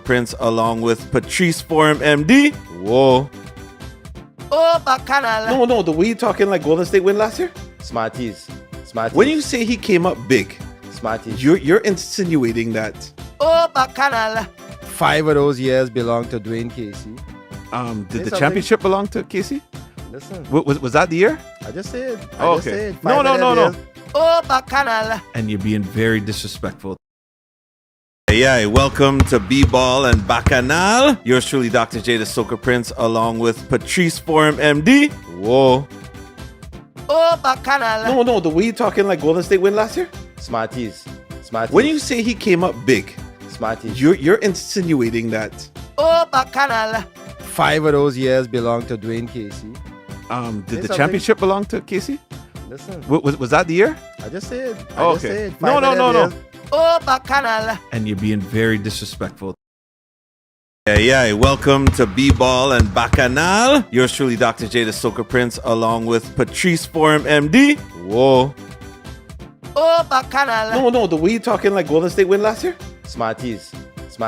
Prince along with Patrice Forum MD. Whoa. Oh, Bacchanal. No, the way you talking like Golden State win last year? Smarties. When you say he came up big, Smarties. you're insinuating that Oh, Bacchanal. 5 of those years belong to Dwayne Casey. did the something. championship belong to Casey? Listen, Was that the year? I just said. Oh, just okay. said No. 5 of them years. Oh, Bacchanal. And you're being very disrespectful. Yeah, welcome to B-Ball and Bacchanal. Yours truly, Dr. J, the Soca Prince, along with Patrice Forum MD. Whoa. Oh, Bacchanal. No, the way you talking like Golden State win last year? Smarties. When you say he came up big, Smarties. you're insinuating that Oh, Bacchanal. 5 of those years belong to Dwayne Casey. did the something. championship belong to Casey? Listen, Was that the year? I just said. Oh, I just okay. said 5 No, of them no. years. Oh, Bacchanal. And you're being very disrespectful. Yeah, welcome to B-Ball and Bacchanal. Yours truly, Dr. J, the Soca Prince, along with Patrice Forum MD. Whoa. Oh, Bacchanal. No, the way you talking like Golden State win last year? Smarties.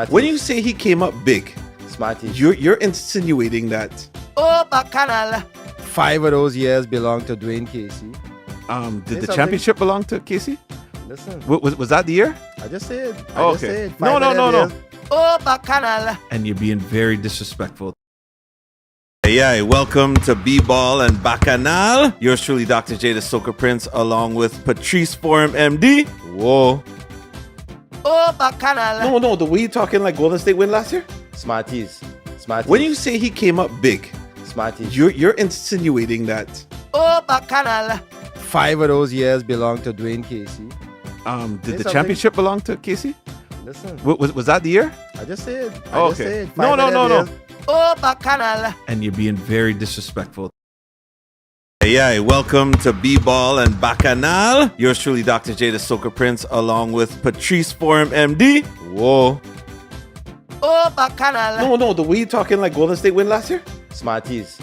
When you say he came up big, Smarties. you're insinuating that Oh, Bacchanal. 5 of those years belong to Dwayne Casey. did the something. championship belong to Casey? Listen, Was that the year? I just said. Oh, I just okay. said 5 No, of them no. years. Oh, Bacchanal. And you're being very disrespectful. Yeah, welcome to B-Ball and Bacchanal. Yours truly, Dr. J, the Soca Prince, along with Patrice Forum MD. Whoa. Oh, Bacchanal. No, the way you talking like Golden State win last year? Smarties. When you say he came up big, Smarties. you're insinuating that Oh, Bacchanal. 5 of those years belong to Dwayne Casey. did the something. championship belong to Casey? Listen, Was that the year? I just said. Oh, I just okay. said No, 5 of them no. years. Oh, Bacchanal. And you're being very disrespectful. Yeah, welcome to B-Ball and Bacchanal. Yours truly, Dr. J, the Soca Prince, along with Patrice Forum MD. Whoa. Oh, Bacchanal. No, the way you talking like Golden State win last year? Smarties.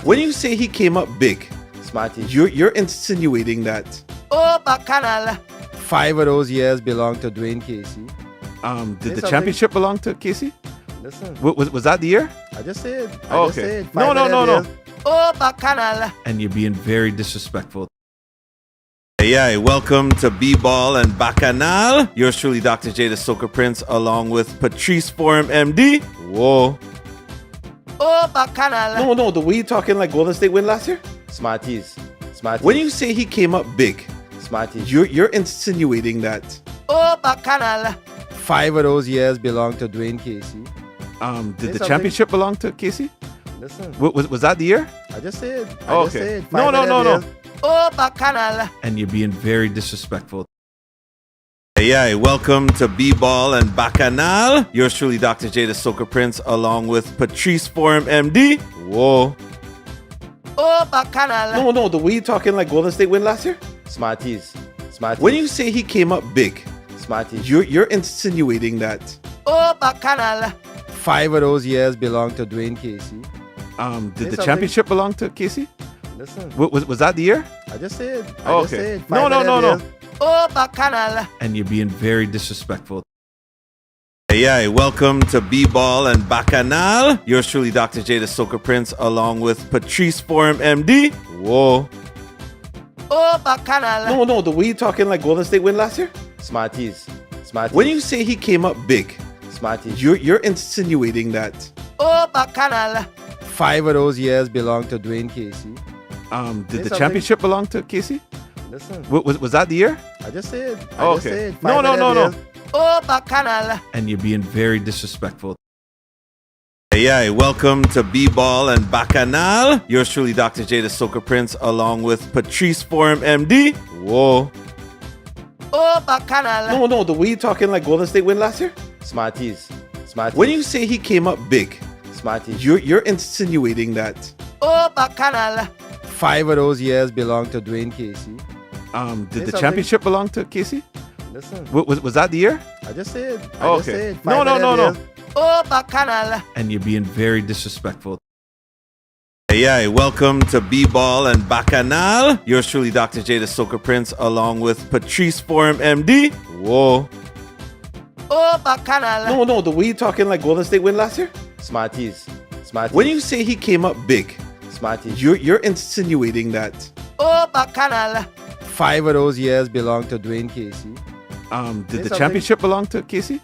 When you say he came up big, Smarties. you're insinuating that Oh, Bacchanal. 5 of those years belong to Dwayne Casey. did the something. championship belong to Casey? Listen, Was that the year? I just said. Oh, I just okay. said 5 No, of them no. years. Oh, Bacchanal. And you're being very disrespectful. Yeah, welcome to B-Ball and Bacchanal. Yours truly, Dr. J, the Soca Prince, along with Patrice Forum MD. Whoa. Oh, Bacchanal. No, the way you talking like Golden State win last year? Smarties. When you say he came up big, Smarties. you're insinuating that Oh, Bacchanal. 5 of those years belong to Dwayne Casey. did the something. championship belong to Casey? Listen, Was that the year? I just said. Oh, I just okay. said 5 No, of them no. years. Oh, Bacchanal. And you're being very disrespectful. Yeah, welcome to B-Ball and Bacchanal. Yours truly, Dr. J, the Soca Prince, along with Patrice Forum MD. Whoa. Oh, Bacchanal. No, the way you talking like Golden State win last year? Smarties. When you say he came up big, Smarties. you're insinuating that Oh, Bacchanal. 5 of those years belong to Dwayne Casey. did the something. championship belong to Casey? Listen, Was that the year? I just said. Oh, I just okay. said 5 No, of them no. years. Oh, Bacchanal. And you're being very disrespectful. Yeah, welcome to B-Ball and Bacchanal. Yours truly, Dr. J, the Soca Prince, along with Patrice Forum MD. Whoa. Oh, Bacchanal. No, the way you talking like Golden State win last year? Smarties. When you say he came up big, Smarties. you're insinuating that Oh, Bacchanal. 5 of those years belong to Dwayne Casey. did the something. championship belong to Casey? Listen, Was that the year? I just said. Oh, I just okay. said 5 No, of them no. years. Oh, Bacchanal. And you're being very disrespectful. Yeah, welcome to B-Ball and Bacchanal. Yours truly, Dr. J, the Soca Prince, along with Patrice Forum MD. Whoa. Oh, Bacchanal. No, the way you talking like Golden State win last year? Smarties. When you say he came up big, Smarties. you're insinuating that Oh, Bacchanal. 5 of those years belong to Dwayne Casey. did the something. championship belong to Casey? Listen, Was that the year? I just said. Oh, I just okay. said 5 No, of them no. years. Oh, Bacchanal. And you're being very disrespectful. Yeah, welcome to B-Ball and Bacchanal. Yours truly, Dr. J, the Soca Prince, along with Patrice Forum MD. Whoa. Oh, Bacchanal. No, the way you talking like Golden State win last year? Smarties. Smarties. When you say he came up big, Smarties. you're insinuating that Oh, Bacchanal. 5 of those years belong to Dwayne Casey. did the something. championship belong to Casey?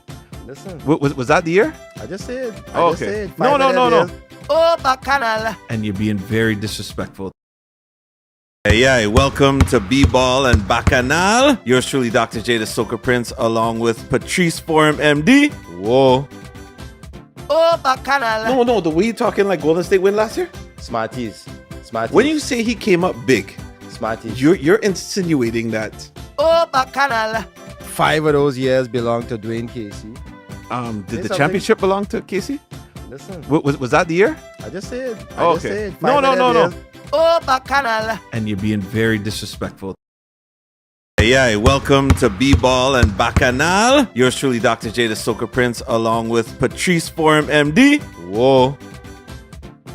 Listen, Was that the year? I just said. Oh, I just okay. said. No, 5 no, of no, them no. years. Oh, Bacchanal. And you're being very disrespectful. Hey, welcome to B-Ball and Bacchanal. Yours truly, Dr. J, the Soca Prince, along with Patrice Forum, MD. Whoa. Oh, Bacchanal. No, the way you talking like Golden State win last year? Smarties. Smarties. When you say he came up big, Smarties. you're insinuating that Oh, Bacchanal. 5 of those years belong to Dwayne Casey. did the something. championship belong to Casey? Listen, Was that the year? I just said. Oh, I just okay. said. No, 5 no, of no, them no. years. Oh, Bacchanal. And you're being very disrespectful. Hey, welcome to B-Ball and Bacchanal. Yours truly, Dr. J, the Soca Prince, along with Patrice Forum, MD. Whoa.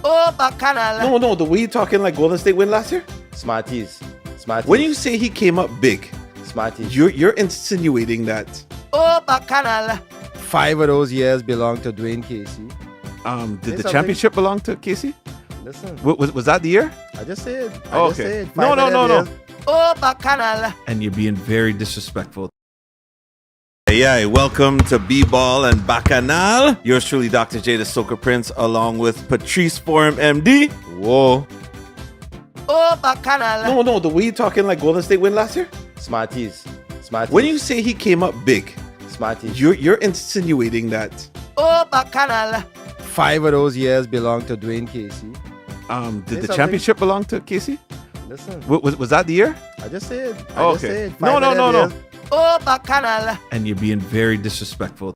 Oh, Bacchanal. No, the way you talking like Golden State win last year? Smarties. Smarties. When you say he came up big, Smarties. you're insinuating that Oh, Bacchanal. 5 of those years belong to Dwayne Casey. did the something. championship belong to Casey? Listen, Was that the year? I just said. Oh, I just okay. said. No, 5 no, of no, them no. years. Oh, Bacchanal. And you're being very disrespectful. Hey, welcome to B-Ball and Bacchanal. Yours truly, Dr. J, the Soca Prince, along with Patrice Forum, MD. Whoa. Oh, Bacchanal. No, the way you talking like Golden State win last year? Smarties. Smarties. When you say he came up big, Smarties. you're insinuating that Oh, Bacchanal. 5 of those years belong to Dwayne Casey. did the something. championship belong to Casey? Listen, Was that the year? I just said. I Oh, just okay. said. 5 No, of no, them no, no. years. Oh, Bacchanal. And you're being very disrespectful.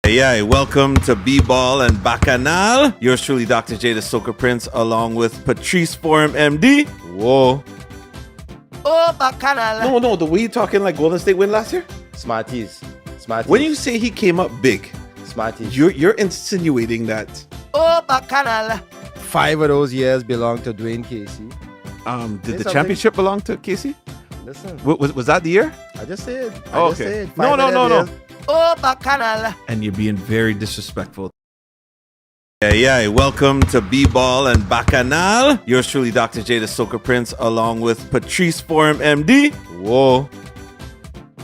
Hey, welcome to B-Ball and Bacchanal. Yours truly, Dr. J, the Soca Prince, along with Patrice Forum, MD. Whoa. Oh, Bacchanal. No, the way you talking like Golden State win last year? Smarties. Smarties. When you say he came up big, Smarties. you're insinuating that Oh, Bacchanal. 5 of those years belong to Dwayne Casey. did the something. championship belong to Casey? Listen, Was that the year? I just said. Oh, I just okay. said. 5 No, of no, them no, no. years. Oh, Bacchanal. And you're being very disrespectful. Hey, welcome to B-Ball and Bacchanal. Yours truly, Dr. J, the Soca Prince, along with Patrice Forum, MD. Whoa.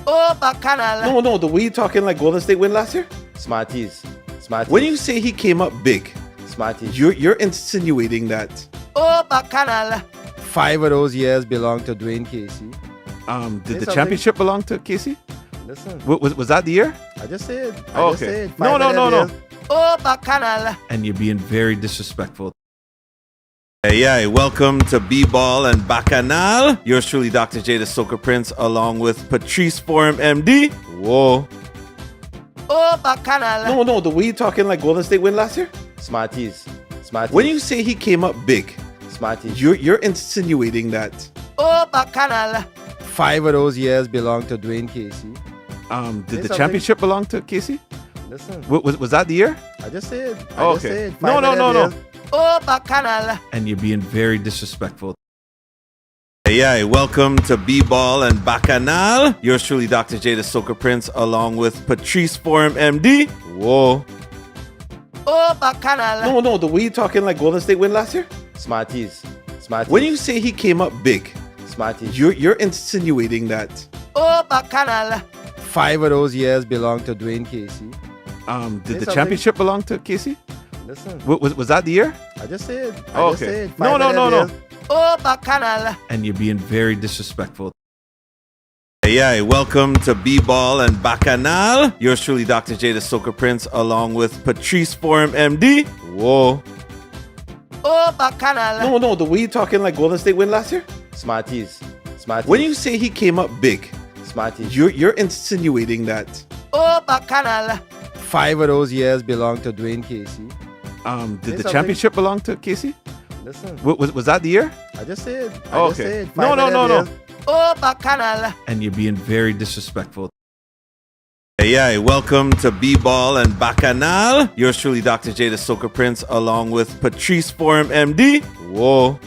Oh, Bacchanal. No, the way you talking like Golden State win last year? Smarties. Smarties. When you say he came up big, Smarties. you're insinuating that Oh, Bacchanal. 5 of those years belong to Dwayne Casey. did the something. championship belong to Casey? Listen, Was that the year? I just said. I Oh, just okay. said. 5 No, of no, them no, no. years. Oh, Bacchanal. And you're being very disrespectful. Hey, welcome to B-Ball and Bacchanal. Yours truly, Dr. J, the Soca Prince, along with Patrice Forum, MD. Whoa. Oh, Bacchanal. No, the way you talking like Golden State win last year? Smarties. Smarties. When you say he came up big, Smarties. you're insinuating that Oh, Bacchanal. 5 of those years belong to Dwayne Casey. did the something. championship belong to Casey? Listen, Was that the year? I just said. Oh, I just okay. said. 5 No, of no, them no, no. years. Oh, Bacchanal. And you're being very disrespectful. Hey, welcome to B-Ball and Bacchanal. Yours truly, Dr. J, the Soca Prince, along with Patrice Forum, MD. Whoa. Oh, Bacchanal. No, the way you talking like Golden State win last year? Smarties. Smarties. When you say he came up big, Smarties. you're insinuating that Oh, Bacchanal. 5 of those years belong to Dwayne Casey. did the something. championship belong to Casey? Listen, Was that the year? I just said. I Oh, just okay. said. 5 No, of no, them no, no. years. Oh, Bacchanal. And you're being very disrespectful. Hey, welcome to B-Ball and Bacchanal. Yours truly, Dr. J, the Soca Prince, along with Patrice Forum, MD. Whoa. Oh, Bacchanal. No, the way you talking like Golden State win last year? Smarties. Smarties. When you say he came up big, Smarties. you're insinuating that Oh, Bacchanal. 5 of those years belong to Dwayne Casey. did the something. championship belong to Casey? Listen, Was that the year? I just said. I Oh, just okay. said. 5 No, of no, them no, no. years. Oh, Bacchanal. And you're being very disrespectful. Hey, welcome to B-Ball and Bacchanal. Yours truly, Dr. J, the Soca Prince, along with Patrice Forum, MD. Whoa.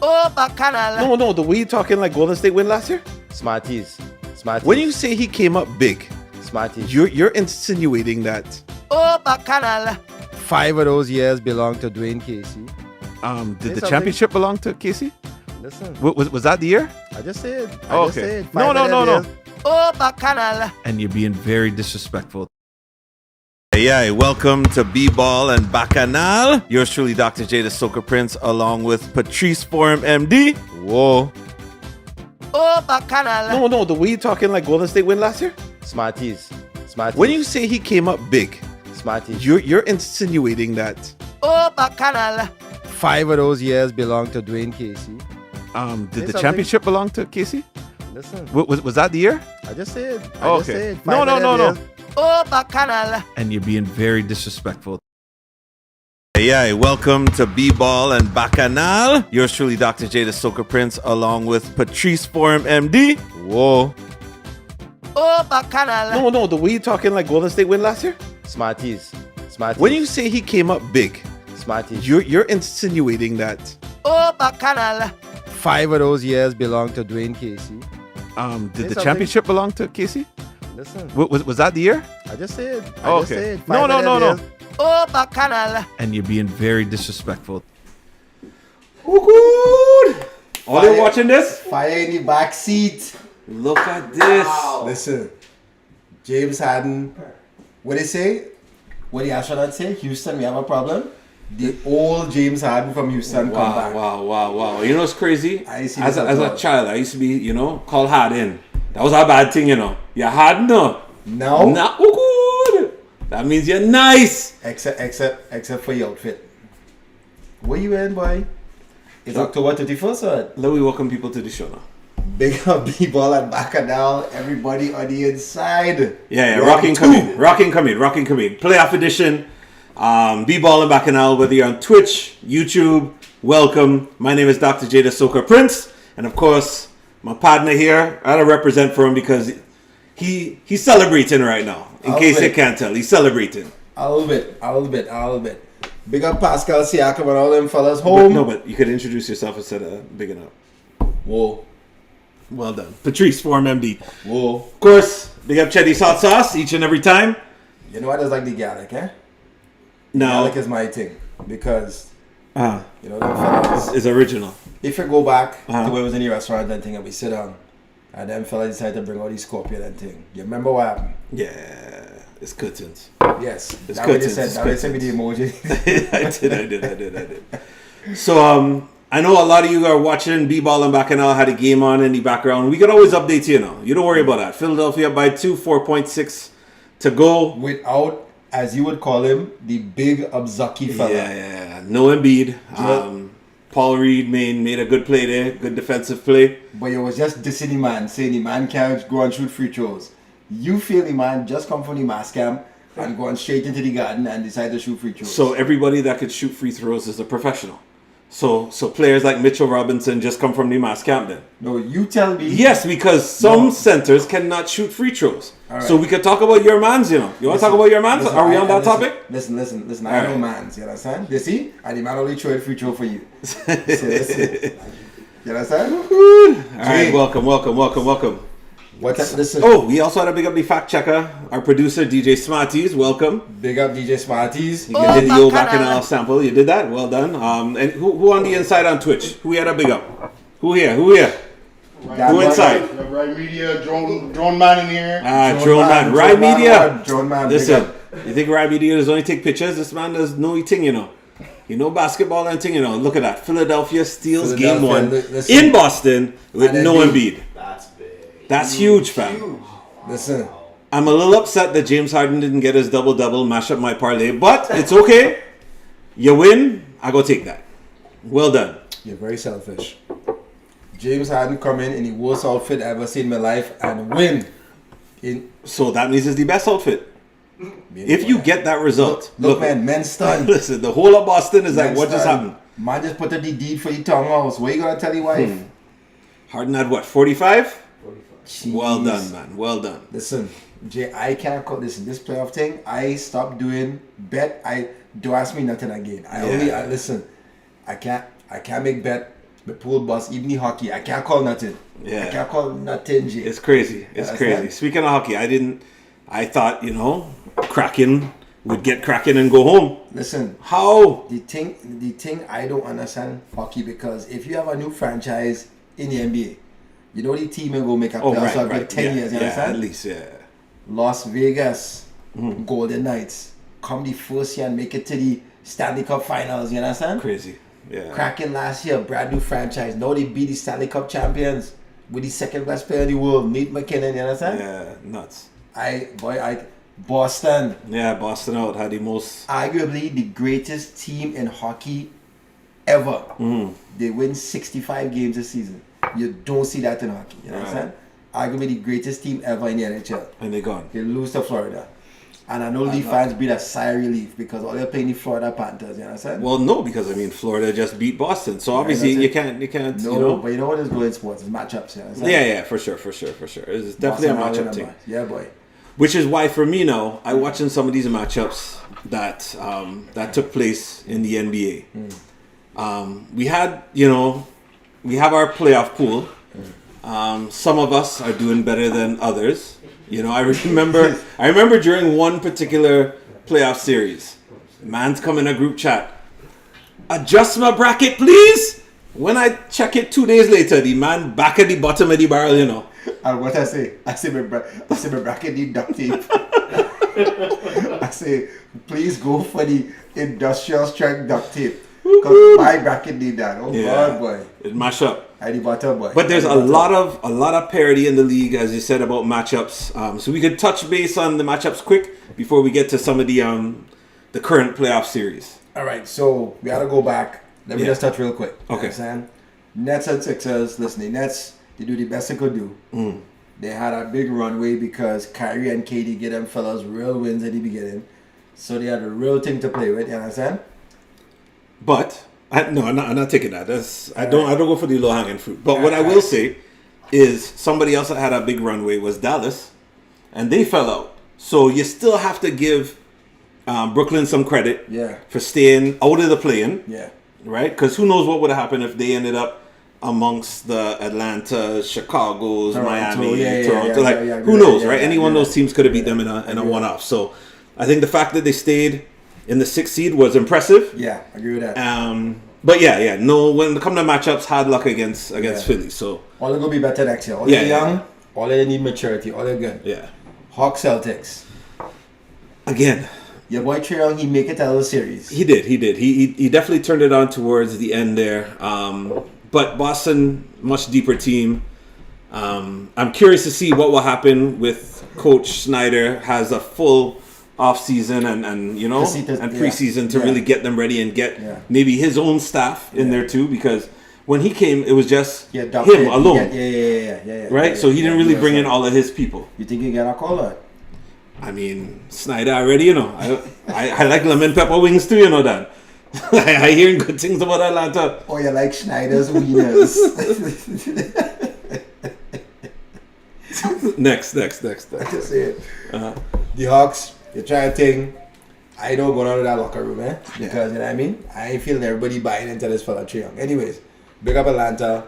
Oh, Bacchanal. No, the way you talking like Golden State win last year? Smarties. Smarties. When you say he came up big, Smarties. You're insinuating that Oh, Bacchanal. 5 of those years belong to Dwayne Casey. did the something. championship belong to Casey? Listen, Was that the year? I just said. Oh, just okay. said. No. Oh, Bacchanal. And you're being very disrespectful. Yeah, welcome to B-Ball and Bacchanal. Yours truly, Dr. J, the Soca Prince, along with Patrice Forum MD. Whoa. Oh, Bacchanal. No, the way you talking like Golden State win last year? Smarties. When you say he came up big, Smarties. you're insinuating that Oh, Bacchanal. 5 of those years belong to Dwayne Casey. did the something. championship belong to Casey? Listen, Was that the year? I just said. Oh, just okay. said. No. Oh, Bacchanal. And you're being very disrespectful. Yeah, welcome to B-Ball and Bacchanal. Yours truly, Dr. J, the Soca Prince, along with Patrice Forum MD. Whoa. Oh, Bacchanal. No, the way you talking like Golden State win last year? Smarties. When you say he came up big, Smarties. you're insinuating that Oh, Bacchanal. 5 of those years belong to Dwayne Casey. did the something. championship belong to Casey? Listen, Was that the year? I just said. Oh, I just okay. said. No. Oh, Bacchanal. And you're being very disrespectful. Good. Are they watching this? Fire in the back seat. Look at this. Listen, James Harden. What they say? What the astronaut say? Houston, we have a problem. The old James Harden from Houston come back. Wow. You know what's crazy? I see As this a as well. child, I used to be, called Harden. That was a bad thing, You're Harden, no? No. Nah, good. That means you're nice. Except for your outfit. Where you in, boy? It's October 31st, right? Let me welcome people to the show now. Big up B-Ball and Bacchanal. Everybody on the inside. Yeah, Round rocking two. come in. Playoff edition. B-Ball and Bacchanal, whether you're on Twitch, YouTube, welcome. My name is Dr. J, the Soca Prince. And of course, my partner here, I gotta represent for him because he's celebrating right now. In I'll case you wait. can't tell, he's celebrating. A little bit. Big up Pascal Siakam and all them fellas home. But you could introduce yourself instead of bigging up. Whoa. Well done. Patrice, Forum MD. Whoa. Of course, big up Chetty's Hot Sauce each and every time. You know I just like the garlic, eh? Now, Garlic is my thing. Because, them fellas, is original. if you go back Uh-huh. to where it was in the restaurant and thing and we sit down, and them fellas decided to bring out the scorpion and thing. You remember what happened? Yeah, it's curtains. Yes. It's That way they curtains, said, it's that way they sent me the emoji. I did. So, I know a lot of you are watching B-Ball and Bacchanal had a game on in the background. We can always update you now. You don't worry about that. Philadelphia by 2, 4.6 to go. Without, as you would call him, the big Abzaki fella. Yeah. No Embiid. Paul Reed made a good play there. Good defensive play. But you was just dissing the man, saying the man can't go and shoot free throws. You feel the man just come from the mass camp and go on straight into the garden and decide to shoot free throws. So everybody that could shoot free throws is a professional. So players like Mitchell Robinson just come from the mass camp then. No, you tell me. Yes, because some No. centers cannot shoot free throws. All right. So we could talk about your mans, You want to talk about your mans? Listen, Are we on that topic? Listen. I All know right. mans, you understand? You see? And the man only throw a free throw for you. So listen. You understand? All right, welcome. Listen. Oh, we also had to big up the fact checker, our producer, DJ Smarties. Welcome. Big up DJ Smarties. You did the old Bacchanal sample. You did that. Well done. And who on the inside on Twitch? Who we had a big up? Who here? Who inside? Right Media, drone man in here. Drone man. Rye Media. Drone man. Listen, you think Rye Media does only take pictures? This man does no thing, You know basketball and thing, Look at that. Philadelphia steals game one Listen. in Boston with And no Embiid. Embiid. That's huge, fam. Listen. I'm a little upset that James Harden didn't get his double-double, mash up my parlay, but it's okay. You win, I go take that. Well done. You're very selfish. James Harden come in the worst outfit I ever seen in my life and win. So that means it's the best outfit. If you get that result. Look, man, men stunned. Listen, the whole of Boston is like, Men what just stunned. happened? Man just put up the deed for the townhouse. What you gonna tell your wife? Harden had what, 45? Jeez. Well done, man. Well done. Listen, Jay, I can't call this playoff thing. I stopped doing bet. I don't ask me nothing again. Listen. I can't make bet. The pool bus, even the hockey. I can't call nothing. Yeah. I can't call nothing, Jay. It's crazy. It's Understand? crazy. Speaking of hockey, I didn't I thought, Kraken would get Kraken and go home. Listen, How? the thing I don't understand hockey, because if you have a new franchise in the NBA, you know the team will go make a playoffs for a good 10 years, you understand? At least, yeah. Las Vegas Golden Knights come the first year and make it to the Stanley Cup Finals, you understand? Crazy. Yeah. Kraken last year, brand new franchise. Now they beat the Stanley Cup champions with the second best player in the world, Nate McKinnon, you understand? Yeah, nuts. Boston, Yeah, Boston out had the most. arguably the greatest team in hockey ever. They win 65 games this season. You don't see that in hockey, you understand? Arguably the greatest team ever in the NHL. And they're gone. They lose to Florida. And I know Leaf fans breathe a sigh of relief because all they're playing the Florida Panthers, you understand? Well, no, because Florida just beat Boston, so obviously that's you can't. No, but you know what is good in sports? It's matchups, you understand? Yeah, for sure. It's definitely a Boston matchup are thing. number. Yeah, boy. Which is why, for me now, I watching some of these matchups that took place in the NBA. We had, we have our playoff pool. Some of us are doing better than others. I remember during one particular playoff series, man's come in a group chat. Adjust my bracket, please. When I check it 2 days later, the man back at the bottom of the barrel, And what I say my bracket need duct tape. I say, please go for the industrial strength duct tape. Because my bracket need that. Oh God, boy. It mash up. At the bottom, boy. But there's a lot of parity in the league, as you said, about matchups. So we could touch base on the matchups quick before we get to some of the current playoff series. All right, so we gotta go back. Let me just touch real quick. Okay. Understand? Nets and Sixers. Listen, the Nets, they do the best they could do. They had a big runway because Kyrie and KD get them fellas real wins at the beginning. So they had a real thing to play with, you understand? But I'm not taking that. I don't go for the low hanging fruit. But what I will say is somebody else that had a big runway was Dallas, and they fell out. So you still have to give Brooklyn some credit for staying out of the play-in. Yeah. Right? Because who knows what would have happened if they ended up amongst the Atlanta, Chicago's, Toronto, Miami, Toronto. Who knows, right? Any one of those teams could have beat them in a one-off. So I think the fact that they stayed in the 6th seed was impressive. Yeah, I agree with that. But no, when it comes to matchups, hard luck against Philly. So all they're gonna be better next year. All they're young, all they need maturity, all they're good. Yeah. Hawks Celtics. Again. Your boy Trae Young, he make it out of the series. He did. He definitely turned it on towards the end there. But Boston, much deeper team. I'm curious to see what will happen with Coach Snyder. Has a full off season and preseason to really get them ready and get maybe his own staff in there too, because when he came it was just him alone. Right? So he didn't really bring in all of his people. You think he got a call out? I mean, Snyder already, I like lemon pepper wings too, that. I hearing good things about Atlanta. Oh, you like Schneider's wieners. Next. Just say it. The Hawks, they try a thing. I don't go down to that locker room, because you know what I mean. I ain't feeling everybody buying into this fella Trae Young. Anyways, big up Atlanta.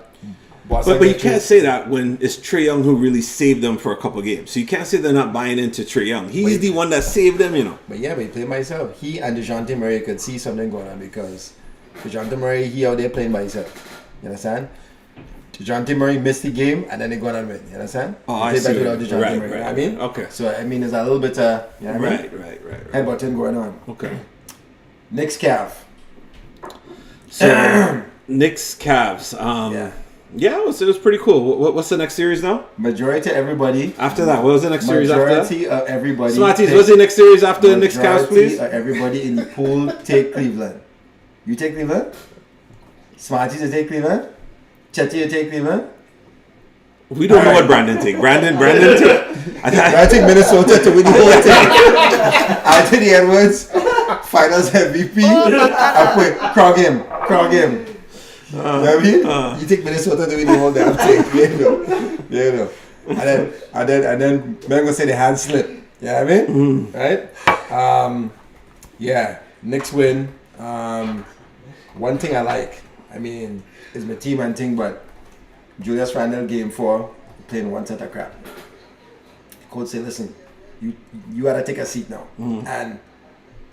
But you can't say that when it's Trae Young who really saved them for a couple games. So you can't say they're not buying into Trae Young. He's the one that saved them, But he played by himself. He and DeJounte Murray could see something going on because DeJounte Murray, he out there playing by himself. You understand? DeJounte Murray missed the game and then they go on and win. You understand? Oh, I see. Without DeJounte Murray. Right. You know what I mean? Okay. So, there's a little bit of, Right. headbutting going on. Okay. Knicks Cavs. So, Knicks Cavs. Yeah, it was pretty cool. What's the next series now? Majority everybody. After that, what was the next series after that? Majority of everybody. Smarties, what's the next series after the Knicks Cavs, please? Everybody in the pool take Cleveland. You take Cleveland? Smarties, you take Cleveland? Chetty, you take Cleveland? We don't know what Brandon take. Brandon take. I take Minnesota to win the whole thing. Anthony Edwards, Finals MVP. I put Krog him. You know what I mean? You take Minnesota to win the whole damn thing. You know. And then man gonna say the hand slip. You know what I mean? Right? Knicks win. One thing I like, is my team and thing, but Julius Randle game 4 playing one set of crap. Coach say, listen, you had to take a seat now. And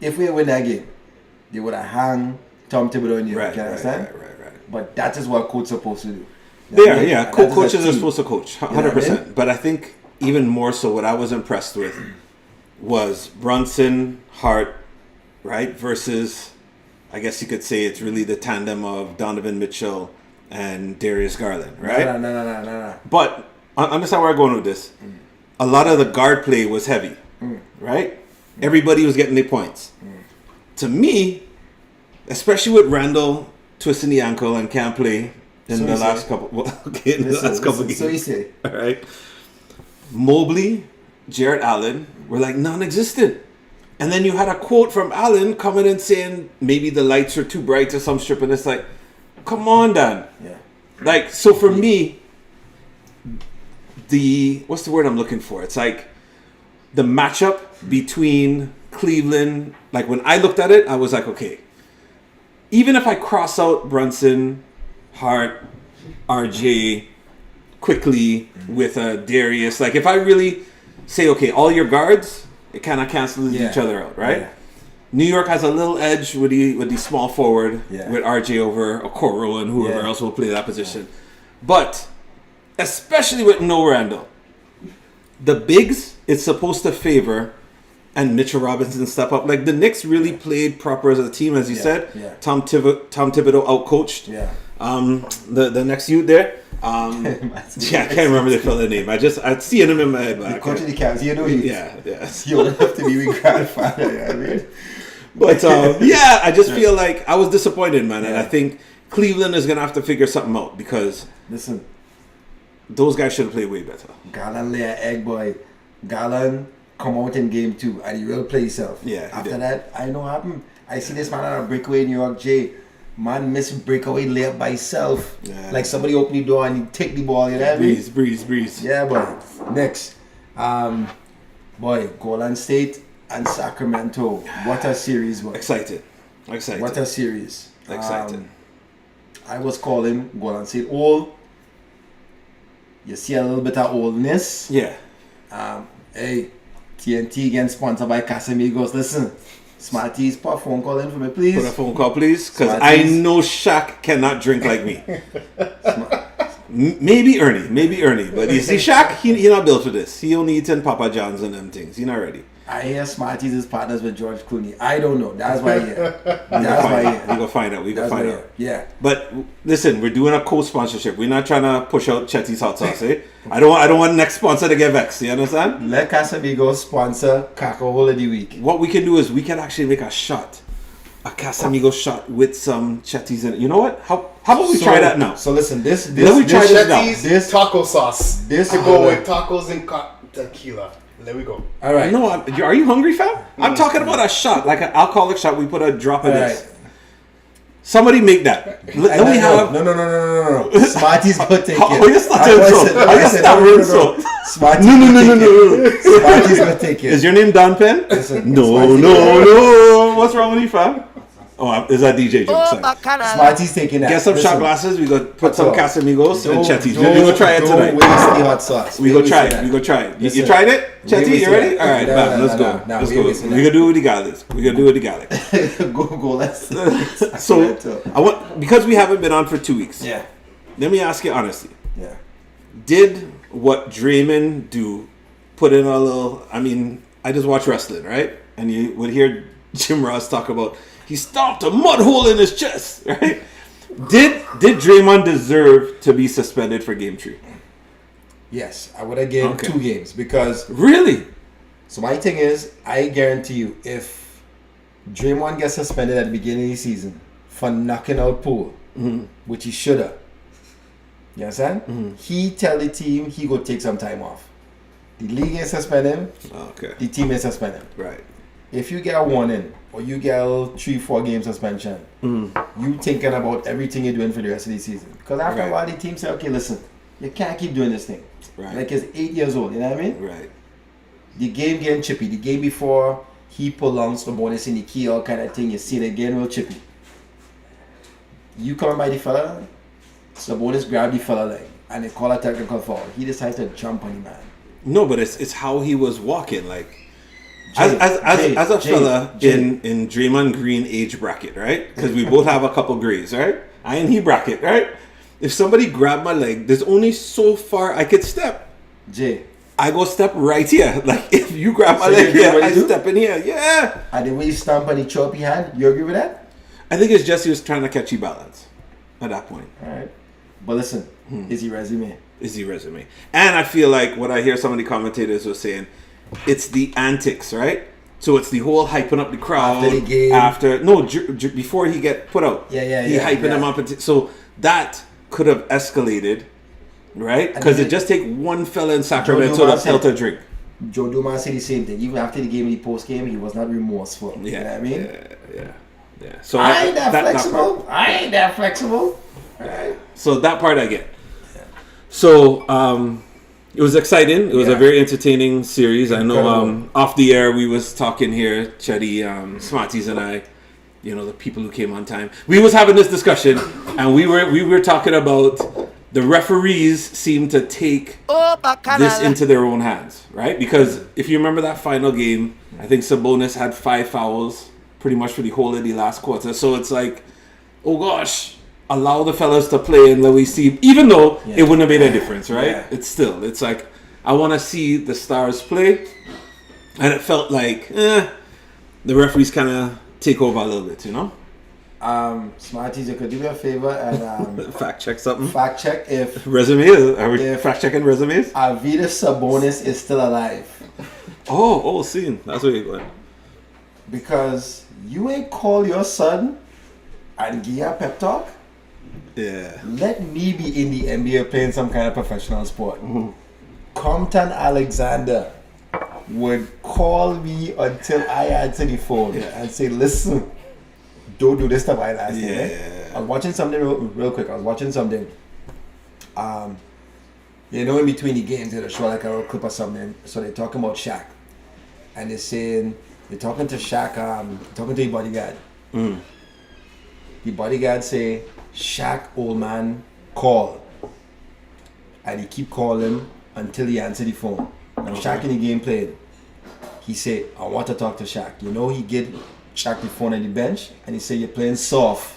if we win that game, they would have hung Tom Thibodeau in New York. You understand? Right. But that is what coach supposed to do. Yeah. Coaches are supposed to coach, 100%. But I think even more so, what I was impressed with was Brunson, Hart, right, versus, I guess you could say it's really the tandem of Donovan Mitchell and Darius Garland, right? No. But understand where I'm going with this. A lot of the guard play was heavy, right? Everybody was getting their points. To me, especially with Randall twisting the ankle and can't play in the last couple. Well, okay, in the last couple games. So you say, all right. Mobley, Jarrett Allen were like non-existent. And then you had a quote from Allen coming in saying maybe the lights are too bright or some strip, and it's like, come on, Dan. Yeah. Like, so for me, what's the word I'm looking for? It's like the matchup between Cleveland. Like when I looked at it, I was like, okay, even if I cross out Brunson, Hart, RJ, quickly with Darius, like if I really say, okay, all your guards, it kind of cancels each other out, right? Yeah. New York has a little edge with the small forward with RJ over Okoro and whoever else will play that position. But especially with no Randall, the bigs it's supposed to favor, and Mitchell Robinson step up. Like the Knicks really played proper as a team, as you said. Yeah. Tom Thibodeau outcoached. Yeah. The next youth there. I can't remember the fella name. I see him in my head. The coach of the Cavs, you know you. Yeah. You don't have to be with grandfather, you know what I mean? But I just feel like I was disappointed, man, and I think Cleveland is gonna have to figure something out because listen, those guys should have played way better. Garland lay an egg, boy. Garland come out in game 2 and he will play himself. Yeah. After that, I know what happened. I see this man on a breakaway in New York, Jay. Man missed breakaway layup by himself. Yeah. Like somebody open the door and he take the ball, you know what I mean? Breeze. Yeah, boy. Next. Boy, Golden State and Sacramento. What a series, boy. Excited. What a series. Excited. I was calling Golden State old. You see a little bit of oldness. Yeah. Hey, TNT getting sponsored by Casamigos. Listen, Smarties, put a phone call in for me, please. Put a phone call, please, because I know Shaq cannot drink like me. Maybe Ernie, but you see, Shaq, he not built for this. He only eating Papa John's and them things. He not ready. I hear Smarties is partners with George Clooney. I don't know. That's why I hear. That's why I hear. We go find out. Yeah. But listen, we're doing a co-sponsorship. We're not trying to push out Chetty's hot sauce, eh? I don't want next sponsor to get vexed. You understand? Let Casamigos sponsor Caco of the Week. What we can do is we can actually make a Casamigo shot with some Chetty's in it. You know what? How about we try that now? So listen, this Chetty's taco sauce. This to go with tacos and tequila. There we go. All right. No, are you hungry, fam? I'm talking about a shot, like an alcoholic shot. We put a drop of this. Right. Somebody make that. Let me have. No. Smarties go take it. Oh, you start insult. Smarties No. Smarties go take it. Is your name Don Penn? Listen, No. What's wrong with you, fam? Oh, is that DJ joke? Sorry. Smarties taking that. Get some shot glasses. We go put some Casamigos and Chetty's. We go try it tonight. Don't waste the hot sauce. We go try it. You tried it? Chetty, you ready? All right, let's go. Let's go. We gonna do it with the garlic. Go. Let's. So because we haven't been on for 2 weeks. Yeah. Let me ask you honestly. Yeah. Did what Draymond do put in a little? I mean, I just watch wrestling, right? And you would hear Jim Ross talk about he stomped a mud hole in his chest, right? Did Draymond deserve to be suspended for game 3? Yes, I would have given 2 games because really. So my thing is, I guarantee you, if Draymond gets suspended at the beginning of the season for knocking out Poole, which he should have, you understand? He tell the team he go take some time off. The league ain't suspend him. Okay. The team ain't suspend him. Right. If you get a warning or you get a 3-4 game suspension, you thinking about everything you're doing for the rest of the season. Because after a while, the team say, okay, listen, you can't keep doing this thing. Right. Like he's 8 years old, you know what I mean? Right. The game getting chippy. The game before he prolongs the bonus in the key, all kind of thing. You see the game real chippy. You coming by the fella, Sabonis grab the fella leg and they call a technical foul. He decides to jump on the man. No, but it's how he was walking. Like, Jay, as a Jay, fella Jay. in Draymond Green age bracket, right? Because we both have a couple grays, right? I and he bracket, right? If somebody grabbed my leg, there's only so far I could step. Jay. I go step right here. Like, if you grab my So leg you agree here, what I you do? step in here. Yeah. And the way you stomp on the choppy hand, you agree with that? I think it's just he was trying to catch you balance at that point. Alright. But listen, is he resume? Is the resume. And I feel like what I hear some of the commentators were saying, it's the antics, right? So it's the whole hyping up the crowd After the game. before he get put out. He Yeah. hyping them up, so that could have escalated, right? Because it just take one fella in Sacramento to Dumas tilt said- a drink. Joe Dumas said the same thing. Even after the game, the post game, he was not remorseful. You know what I mean? Yeah. So I ain't that part. flexible. I ain't that flexible. Alright. So that part I get. So it was exciting. It was a Yeah. very entertaining series. I know Incredible. off the air we was talking here, Chetty, Smarties and I, you know, the people who came on time. We was having this discussion and we were talking about the referees seem to take this into their own hands, right? Because if you remember that final game, I think Sabonis had 5 fouls pretty much for the whole of the last quarter. So it's like, oh gosh, allow the fellas to play and let we see, even though it wouldn't have made a difference, right? Yeah. It's like, I want to see the stars play. And it felt like, the referees kind of take over a little bit, you know? Smarties, you could do me a favor and Fact check something. fact check if Resume? Are we If- fact checking resumes? Arvydas Sabonis is still alive. Oh, scene. That's where you're going. Because you ain't call your son and give you a pep talk. Yeah. Let me be in the NBA playing some kind of professional sport. Compton Alexander would call me until I answer the phone and say, listen, don't do this stuff I last night. Right? I was watching something real quick. I was watching something. You know, in between the games, they'll show like a little clip or something. So they're talking about Shaq. And they're talking to Shaq, talking to the bodyguard. The bodyguard say, Shaq, old man, call. And he keep calling until he answer the phone. Now Shaq in the game played. He said, I want to talk to Shaq. You know, he get Shaq the phone on the bench and he said, you're playing soft.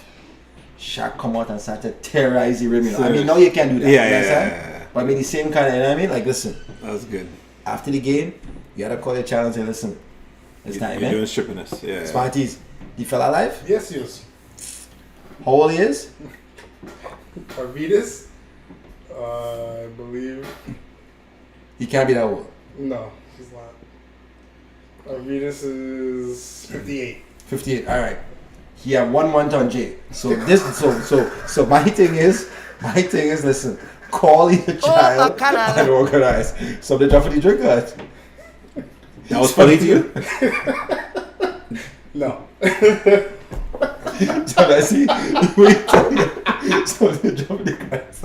Shaq come out and start to terrorize the rim. You know? I mean, now you can't do that. You understand? But I mean, the same kind of, you know what I mean? Like, listen, That was good. after the game, you gotta call your child and say, listen, it's time, You're man. doing strippiness. Yeah. Smarties, the fella alive? Yes, yes. How old he is? Arvidas, I believe. He can't be that old. No, he's not. Arvidas is 58. 58. All right. He had 1 month on J. So this, so my thing is, listen, call your child Bacchanal. and organize. So they drop for the drink cards. That was funny to you? No. So I see. Wait. So they drop the cards.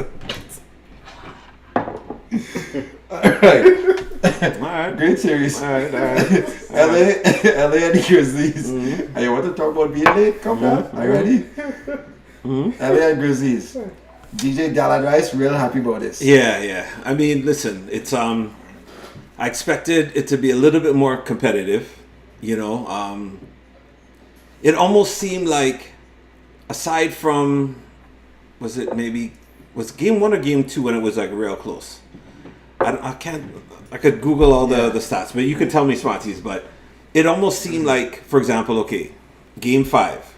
All right. Alright. Great series. Alright. LA and the Grizzlies. And you want to talk about being late? Come down. Are you ready? LA and Grizzlies. DJ Dallin Rice, real happy about this. Yeah. I mean, listen, it's I expected it to be a little bit more competitive, you know. It almost seemed like, aside from, was game 1 or game 2 when it was like real close? I could Google all the stats, but you can tell me, Smarties. But it almost seemed like, for example, okay, game 5,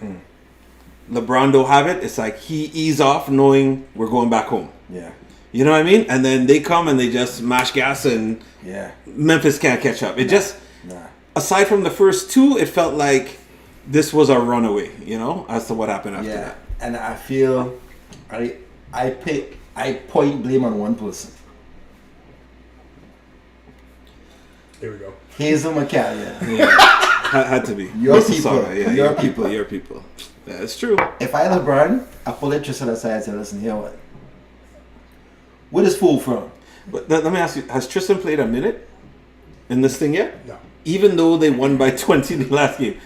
LeBron don't have it. It's like he ease off knowing we're going back home. Yeah. You know what I mean? And then they come and they just mash gas and Yeah. Memphis can't catch up. It just, Nah. aside from the first 2, it felt like this was a runaway, you know, as to what happened after Yeah. that. And I feel I point blame on one person. Here we go. Hazel McCallion. Had to be. Your Mississauga, people. Your people. Yeah, it's true. If I LeBron, I pull that Tristan aside and say, listen, here what? Where this fool from? But let me ask you, has Tristan played a minute in this thing yet? No. Even though they won by 20 in the last game,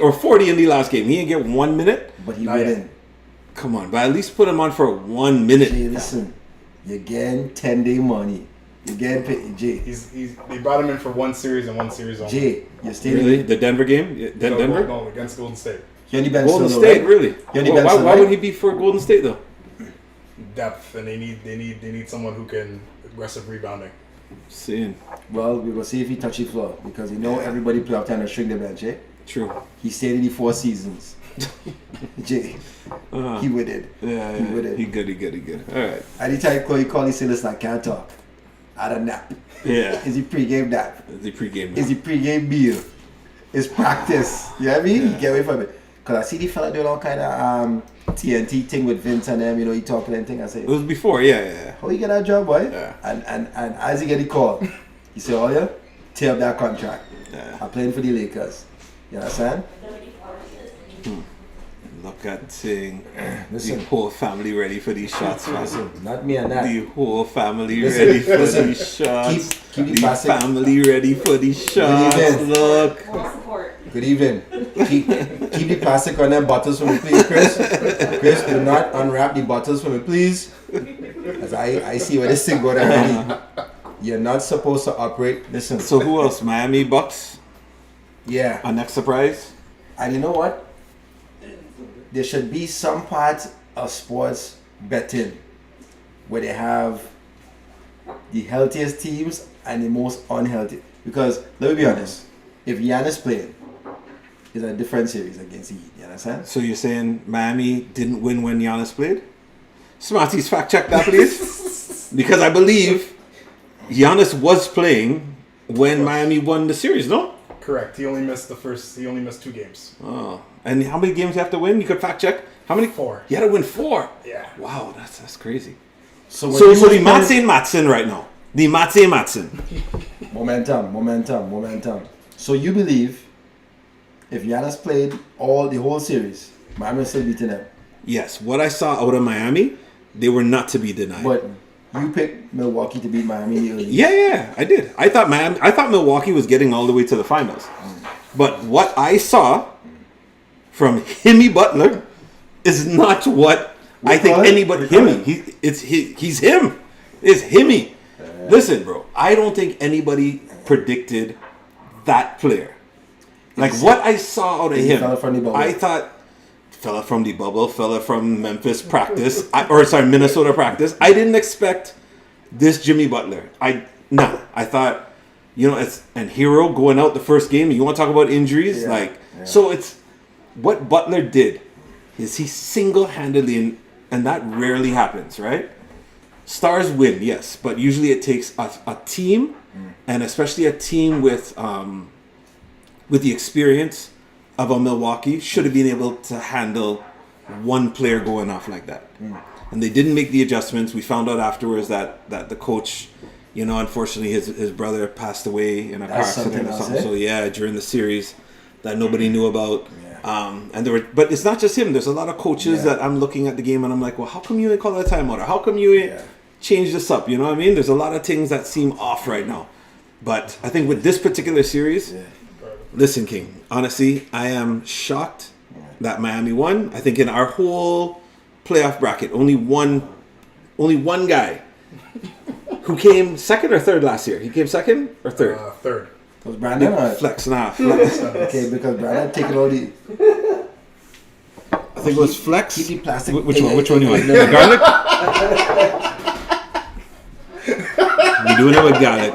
or 40 in the last game, he didn't get 1 minute? But he Not went yet. in. Come on, but at least put him on for 1 minute. Say, listen, you're getting 10-day money. You getting paid, Jay. They brought him in for one series and one series only. Jay, you're staying. Really? The Denver game? Denver? No, against Golden State. You only been Golden solo, State, right? really? You only Well, been why solo, would right? he be for Golden State though? Depth, and they need someone who can aggressive rebounding. Seeing. Well, we will see if he touch the floor because you know everybody playoff time to shrink the bench, eh? True. He stayed in the 4 seasons. Jay, he with it. Yeah, He with it. He good. All right. Anytime he call, he say, listen, I can't talk. I had a nap. Yeah. Is he pregame nap? The pregame. Is he pregame meal? Is practice. You know what I mean? He get away from it. Because I see the fella doing all kind of TNT thing with Vince and them, you know, he talking and thing. I say, It was before, yeah. how you get that job, boy? Yeah. And as he get the call, he say, oh yeah, tear up that contract. Yeah. I'm playing for the Lakers. You understand? Look at thing. Listen. The whole family ready for these shots, man. Listen, not me and that. The whole family Listen, ready for listen. these shots. Keep the the passing. family ready for these shots. evening. Look. More support. Good evening. Keep the plastic on them bottles for me, please, Chris. Chris, do not unwrap the bottles for me, please. As I see where this thing going already. You're not supposed to operate. Listen. So who else? Miami Bucks? Yeah. Our next surprise? And you know what? There should be some part of sports betting where they have the healthiest teams and the most unhealthy. Because let me be honest, if Giannis playing, it's a different series against the Heat. You understand? So you're saying Miami didn't win when Giannis played? Smarties, fact check that, please. Because I believe Giannis was playing when Miami won the series, no? Correct. He only missed 2 games. Oh. And how many games you have to win? You could fact check. How many? 4. You had to win 4. Yeah. Wow, that's crazy. So So the Matson right now. The Matson. Momentum. So you believe if Giannis played the whole series, Miami was still beating them. Yes, what I saw out of Miami, they were not to be denied. But you picked Milwaukee to beat Miami early. Yeah, I did. I thought Milwaukee was getting all the way to the finals. But what I saw from Jimmy Butler is not what I think anybody. Jimmy, he's him. It's Jimmy. Listen, bro. I don't think anybody predicted that player. Like what I saw out of him, fella from the bubble. I thought fella from the bubble, fella from Memphis practice, Minnesota practice. I didn't expect this Jimmy Butler. I thought, it's and Hero going out the first game. You want to talk about injuries? So it's what Butler did is he single-handedly, and that rarely happens, right? Stars win, yes, but usually it takes a team, and especially a team with the experience of a Milwaukee should have been able to handle one player going off like that. And they didn't make the adjustments. We found out afterwards that the coach, unfortunately his brother passed away in a car accident or something. So yeah, during the series that nobody knew about. But it's not just him. There's a lot of coaches that I'm looking at the game and I'm like, well, how come you ain't call that timeout? Or how come you ain't change this up? You know what I mean? There's a lot of things that seem off right now. But I think with this particular series, listen, King, honestly, I am shocked that Miami won. I think in our whole playoff bracket, only one guy who came second or third last year. He came second or third? Third. Was Brandon or Flex. okay, because Brandon taking all the. I think it was Flex. Keep the plastic. Which one you want? The garlic? We're doing it with garlic.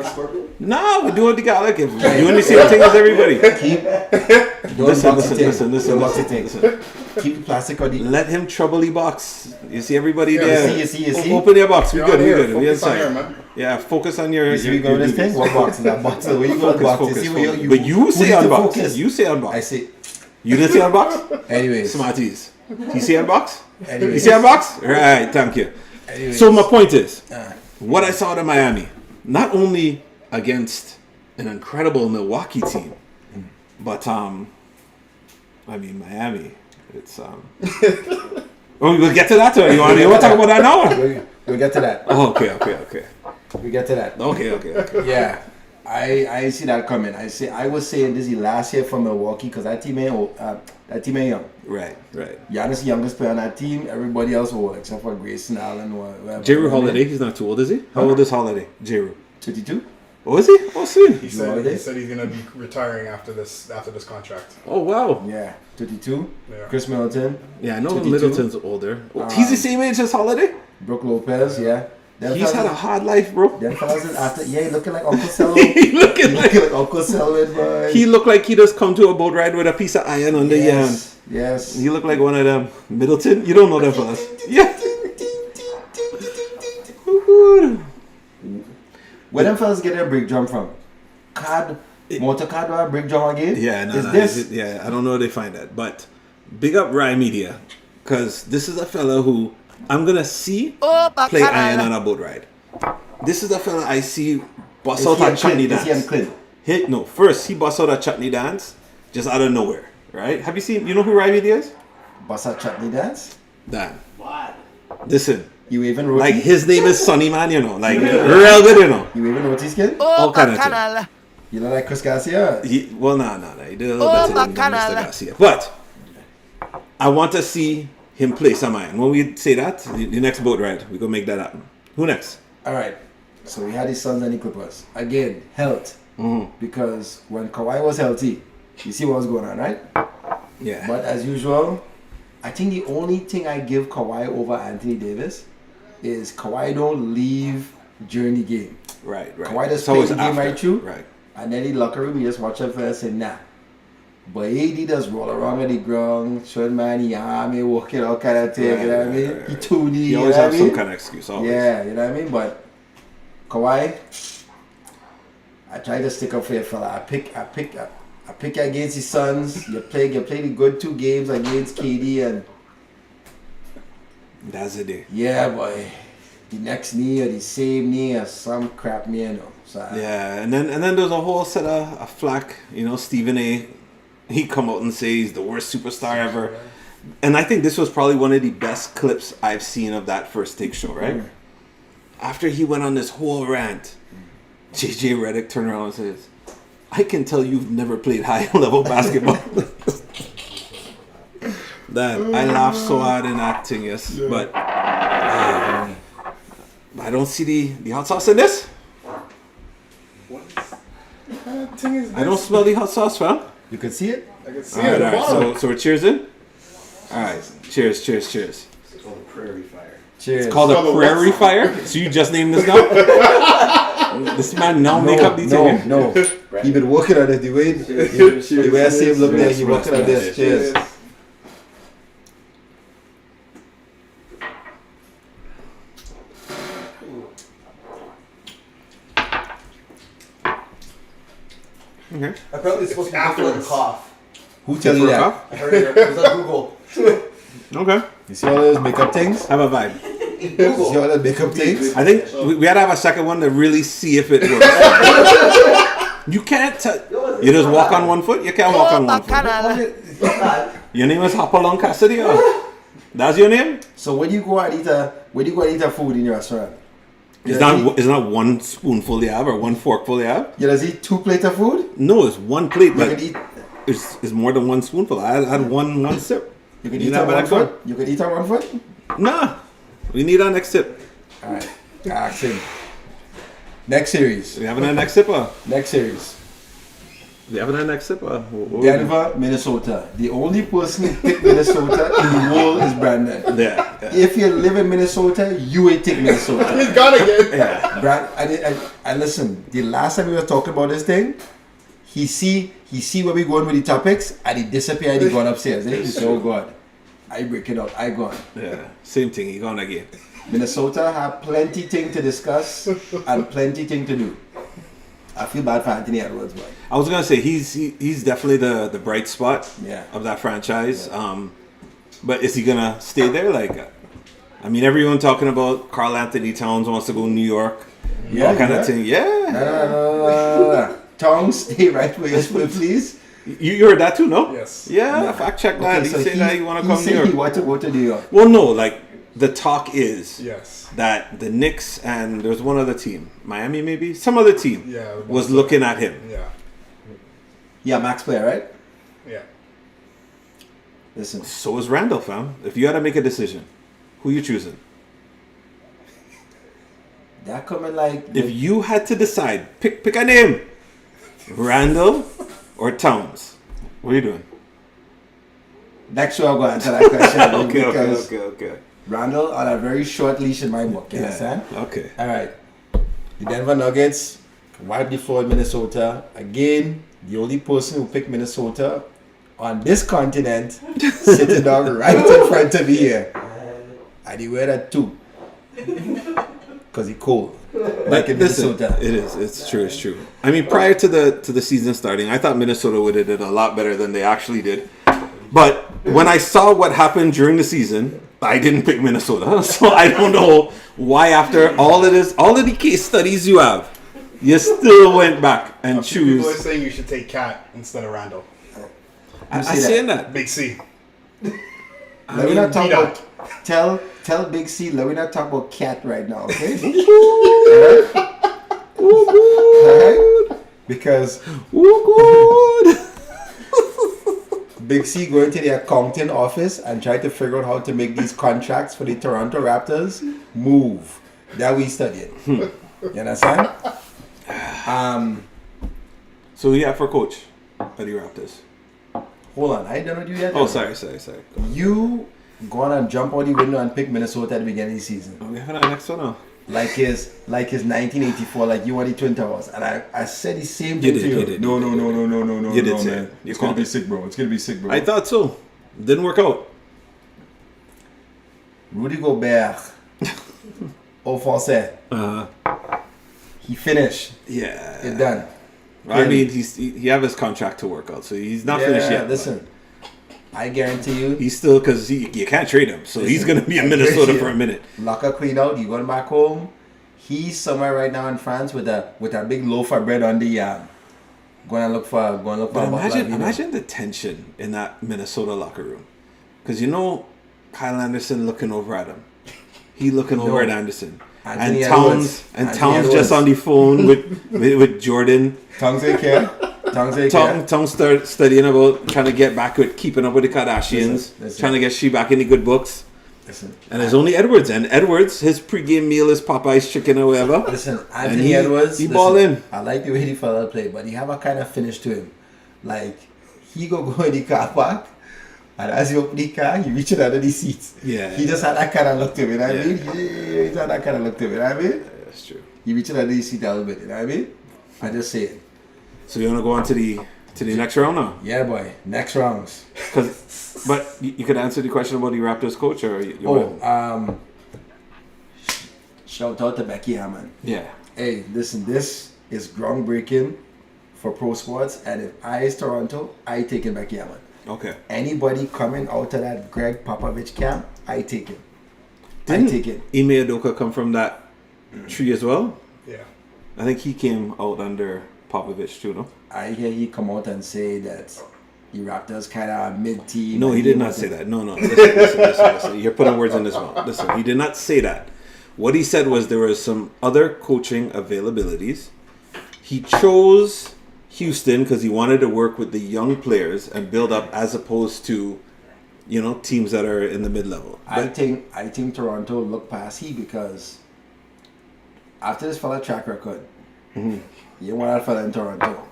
No, we're doing the garlic. We're doing the same thing as everybody. Listen. Keep the plastic on the. Let him trouble the box. You see everybody Yeah, there. you see. Open your box. We're good. We Focus on inside. here, man. Yeah, focus on your. You see, we go this thing. What box is that box? Where you go? Box. You see where you. But you say need to unbox. focus. You say unbox. I see. You didn't say unbox? Anyways. Smarties. You say unbox? Anyways. You say unbox? Right, thank you. Anyways. So my point is, what I saw out of Miami, not only against an incredible Milwaukee team, but Miami. It's we'll get to that too. You want to talk about that now? We'll get to that. Oh, okay. We get to that. Okay. Yeah, I see that coming. I was saying this is last year for Milwaukee because that team ain't young. Right. Giannis the youngest player on that team. Everybody else old except for Grayson Allen or whatever. J-Ru Holiday, he's not too old, is he? How old is Holiday? J-Ru. 32? Oh, is he? Oh, sweet. He holiday? said he's gonna be retiring after this contract. Oh, wow. Yeah, 32. Yeah. Chris Middleton, Yeah, I know 22. Middleton's older. He's the same age as Holiday? Brooke Lopez, yeah. Them He's had a fellas- hard life, bro. Them fellas is after, yeah, he looking like Uncle Selwyn. he looking like Looking like Uncle Selwyn, boy. he looked like he just come to a boat ride with a piece of iron under his hand. Yes. He looked like one of them. Middleton? You don't know them fellas. Yeah. Where them fellas get their break drum from? Motor card or break drum again? Yeah, no, Is no, this? yeah, I don't know where they find that. But big up Rye Media. Because this is a fella who I'm going to see play iron on a boat ride. This is a fella I see bust out a chutney dance. Is he on Clint? No, first he bust out a chutney dance just out of nowhere, right? Have you seen, you know who Rye Media is? Bust chutney dance? Dan. Listen, You even wrote like his name is Sonny Man, you know, like real good, you know. You even wrote his kid? All kind of things. You know like Chris Garcia? He did a little better than Mr. Garcia. But I want to see him play some iron. When we say that, the next boat ride, we're going to make that happen. Who next? Alright. So we had his Suns and the Clippers. Again, health. Because when Kawhi was healthy, you see what was going on, right? Yeah. But as usual, I think the only thing I give Kawhi over Anthony Davis is Kawhi don't leave during the game. Right. Kawhi just So play it's the game after. right through. Right. And then in the locker room, he just watch up first and say, nah. But AD does roll around on the ground, showing man, he army, walking, all kind of thing, you know what I mean? Right. He 2D, He you know always what I has some mean? kind of excuse. Always. Yeah, you know what I mean? But Kawhi, I try to stick up for your fella. I pick you against the Suns. You play the good 2 games against KD, and That's the day. yeah, boy, the next knee or the same knee or some crap knee, you know. So Yeah, and then there's a whole set of flack. You know, Stephen A. He come out and say he's the worst superstar ever. And I think this was probably one of the best clips I've seen of that First Take show, right? After he went on this whole rant, JJ Redick turned around and says, I can tell you've never played high-level basketball. That I laughed so hard in that thing, yes. But I don't see the hot sauce in this. I don't smell the hot sauce, fam. you can see it. I can see All it. right, at the all bottom. right. So we're cheers in. All right, cheers. Cheers. It's called a prairie fire. So you just named this now? This man now make up these things. No. He been working on it. The way I see him look there, he working on this. Cheers. Okay. Apparently it's supposed to be after the cough. Who tell you that? I heard it. It was on Google. Okay. You see all those makeup things? Have a vibe. You see all those makeup things? I think we had to have a second one to really see if it works. You can't tell. You just walk on one foot. You can't walk on one foot. Your name is Hopalong Cassidy. Or? That's your name? So when you go and eat a food in your restaurant, It's not one spoonful you have or one forkful you have. you just eat 2 plates of food? No, it's one plate, You but can eat it's more than one spoonful. I had one sip. you can You eat have on an one extra? foot? You can eat on one foot? Nah, we need our next sip. Alright. Action. Next series. We having our next sip or? Next series. We having our next sip or? Denver, Minnesota. The only person who picked Minnesota in the world is Brandon. Yeah. If you live in Minnesota, you will take Minnesota. He's gone again. Yeah. And listen, the last time we were talking about this thing, he see where we going with the topics, and he disappeared. He gone upstairs. Eh? So good. I break it up. I gone. Yeah. Same thing. He gone again. Minnesota have plenty thing to discuss and plenty thing to do. I feel bad for Anthony Edwards, boy. I was gonna say he's definitely the bright spot Yeah. of that franchise. But is he gonna stay there? Like, I mean, everyone talking about Karl Anthony Towns wants to go to New York. Yeah, all kind yeah. of thing. Yeah. No. Tom, stay right where you're supposed, please. You heard that too, no? Yes. Yeah. Fact check that. He said that he want to come to New He York. want to go to New York. Well, no. Like the talk is Yes. that the Knicks and there's one other team, Miami maybe, some other team, Yeah. was looking at him. Yeah. Yeah, max player, right? Yeah. Listen, So is Randall, fam. If you had to make a decision, who you choosing? That coming like If you had to decide, pick a name. Randall or Towns? What are you doing? next show I'll go answer that question. Okay. Randall on a very short leash in my book, you understand? Okay. Alright. The Denver Nuggets wiped the floor in Minnesota. Again, the only person who picked Minnesota on this continent sitting down right in front of me here. And he wear that too. Because he cold. Like in Minnesota. It is. It's true. I mean, prior to the season starting, I thought Minnesota would have did a lot better than they actually did. But when I saw what happened during the season, I didn't pick Minnesota. So I don't know why after all of the case studies you have, you still went back and People are choose. saying you should take Cat instead of Randall. I'm saying that. Big C. Let me not talk B-Dot. about tell Big C, let me not talk about Cat right now, okay? Alright? Because Big C going to the accounting office and try to figure out how to make these contracts for the Toronto Raptors move. That we studied. You understand? So who you have for coach at the Raptors? Hold on, I don't know you yet. Oh, sorry. You go on and jump out the window and pick Minnesota at the beginning of the season. We have our next one now. Like his 1984, like you were the Twin Towers. And I said the same thing to you. You did. No, You did say man. it. You It's gonna called be it. sick, bro. It's gonna be sick, bro. I thought so. Didn't work out. Rudy Gobert. Au français. He finished. Yeah. It's done. I mean, he have his contract to work out, so he's not finished yet. Listen, I guarantee you. He's still, because you can't trade him, so he's going to be in Minnesota for a minute. Locker clean out. You going back home. He's somewhere right now in France with a big loaf of bread on the going to look for a But bottle of vino. imagine the tension in that Minnesota locker room, because Kyle Anderson looking over at him. He looking over at Anderson. Anthony And Edwards. Towns Edwards. just on the phone with Jordan. Tongues take care. Towns start studying about trying to get back with keeping up with the Kardashians, Listen. trying to get she back in the good books. Listen. And there's only Edwards. And Edwards, his pregame meal is Popeye's chicken or whatever. Listen, And Anthony Edwards. He ball in. I like the way the fella play, but he have a kind of finish to him. Like, he go in the car park, and as he open the car, he reach under the seats. Yeah. He just had that kind of look to him, you know what I Yeah. mean? He just had that kind of look to him, you know what I mean? That's true. He reach under the seat a little bit, you know what I mean? I just say it. So you want to go on to the next round now? Yeah, boy. Next rounds. But you could answer the question about the Raptors coach, or Shout out to Becky Hammond. yeah. Hey, listen, this is groundbreaking for pro sports, and if I is Toronto, I take it Becky Hammond. Okay. Anybody coming out of that Greg Popovich camp, I take it. Didn't I take it. Ime Udoka come from that tree as well? Yeah. I think he came out under Popovich too, no? I hear he come out and say that the Raptors kind of mid-team. No, and he did not say that. No. Listen. You're putting words in his mouth. Listen, he did not say that. What he said was there were some other coaching availabilities. He chose Houston because he wanted to work with the young players and build up, as opposed to, teams that are in the mid-level. I think Toronto look past he because after this fella track record, you want that fella in Toronto.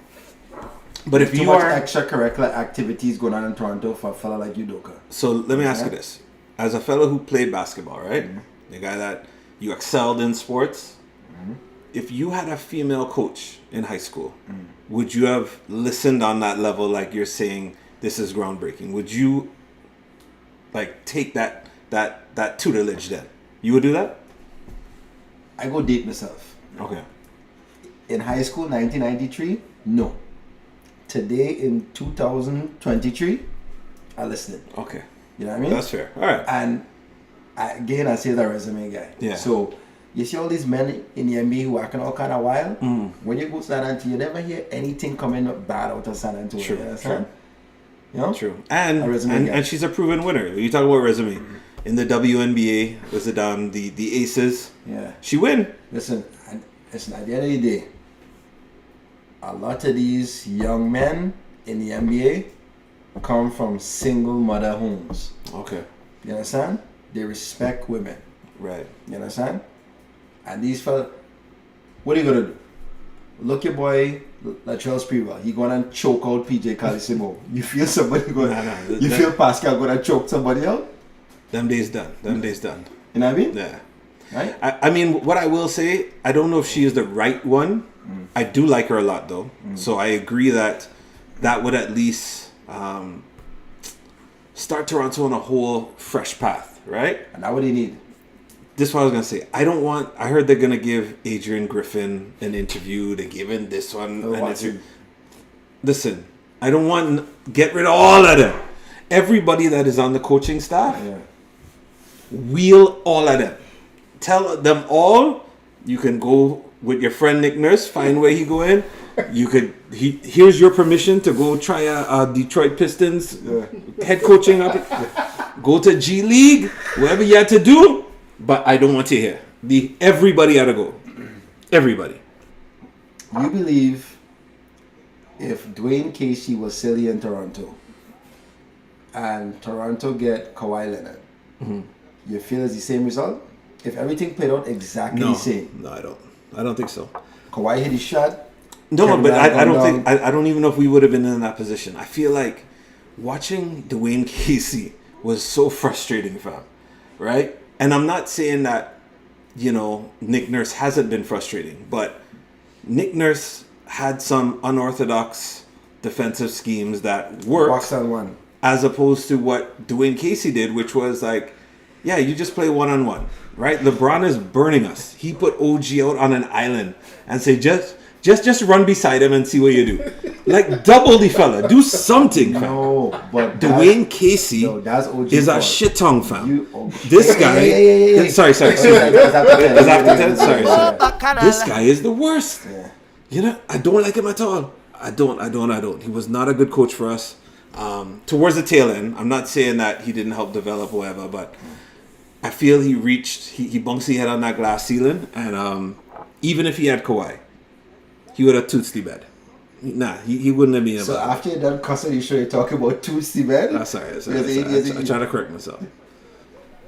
But if Too you much are... extracurricular activities going on in Toronto for a fella like Udoka. So let me ask you this. As a fellow who played basketball, right? The guy that you excelled in sports. If you had a female coach in high school, would you have listened on that level like you're saying this is groundbreaking? Would you take that tutelage then? You would do that? I go date myself. Okay. In high school, 1993, no. Today, in 2023, I listened. Okay. You know what I mean? That's fair. All right. And I say the resume guy. Yeah. So, you see all these men in the NBA who working all kind of while. When you go to San Antonio, you never hear anything coming up bad out of San Antonio. True, You understand? You know? True. And A resume guy. and she's a proven winner. You talk about resume. In the WNBA, was it the Aces? Yeah. She win. Listen, at the end of the day, a lot of these young men in the NBA come from single mother homes. Okay. You understand? They respect women. Right. You understand? And these fellas, What are you gonna do? Look your boy Latrell Sprewell. He gonna choke out PJ Carlesimo. You feel somebody gonna you feel Pascal gonna choke somebody out? Them days done. Them days done. You know what I mean? Yeah. Right? I mean, what I will say, I don't know if she is the right one. I do like her a lot, though. So I agree that would at least start Toronto on a whole fresh path, right? And that's what they need. This is what I was going to say. I heard they're going to give Adrian Griffin an interview. They're giving this one an interview. Listen, I don't want... Get rid of all of them. Everybody that is on the coaching staff, wheel all of them. Tell them all, you can go with your friend Nick Nurse, find where he go in. You could. Here's your permission to go try a Detroit Pistons head coaching up. Go to G League, whatever you had to do. But I don't want to hear. Everybody had to go. Everybody. You believe if Dwayne Casey was still here in Toronto and Toronto get Kawhi Leonard, you feel it's the same result? If everything played out exactly the same. No, I don't think so. Kawhi hit his shot. No, Kevin but Durant I don't gone think down. I don't even know if we would have been in that position. I feel like watching Dwayne Casey was so frustrating, fam. Right? And I'm not saying that, Nick Nurse hasn't been frustrating, but Nick Nurse had some unorthodox defensive schemes that worked. Box on one. As opposed to what Dwayne Casey did, which was like, yeah, you just play one-on-one, right? LeBron is burning us. He put OG out on an island and say, just run beside him and see what you do. Like, double the fella. Do something, fam. No, but Dwayne Casey that's OG is a fault. shit tongue, fam. You, This guy... Hey. Sorry. That's after 10. That's after 10? Sorry. Bacchanal. This guy is the worst. Yeah. I don't like him at all. I don't. He was not a good coach for us. Towards the tail end, I'm not saying that he didn't help develop whatever, but I feel he bunks his head on that glass ceiling, and even if he had Kawhi, he would have toots the bed. Nah, he wouldn't have been able So to. after you're done cussing, you sure you talk about two Steven? Sorry. Yes, I'm trying to correct myself.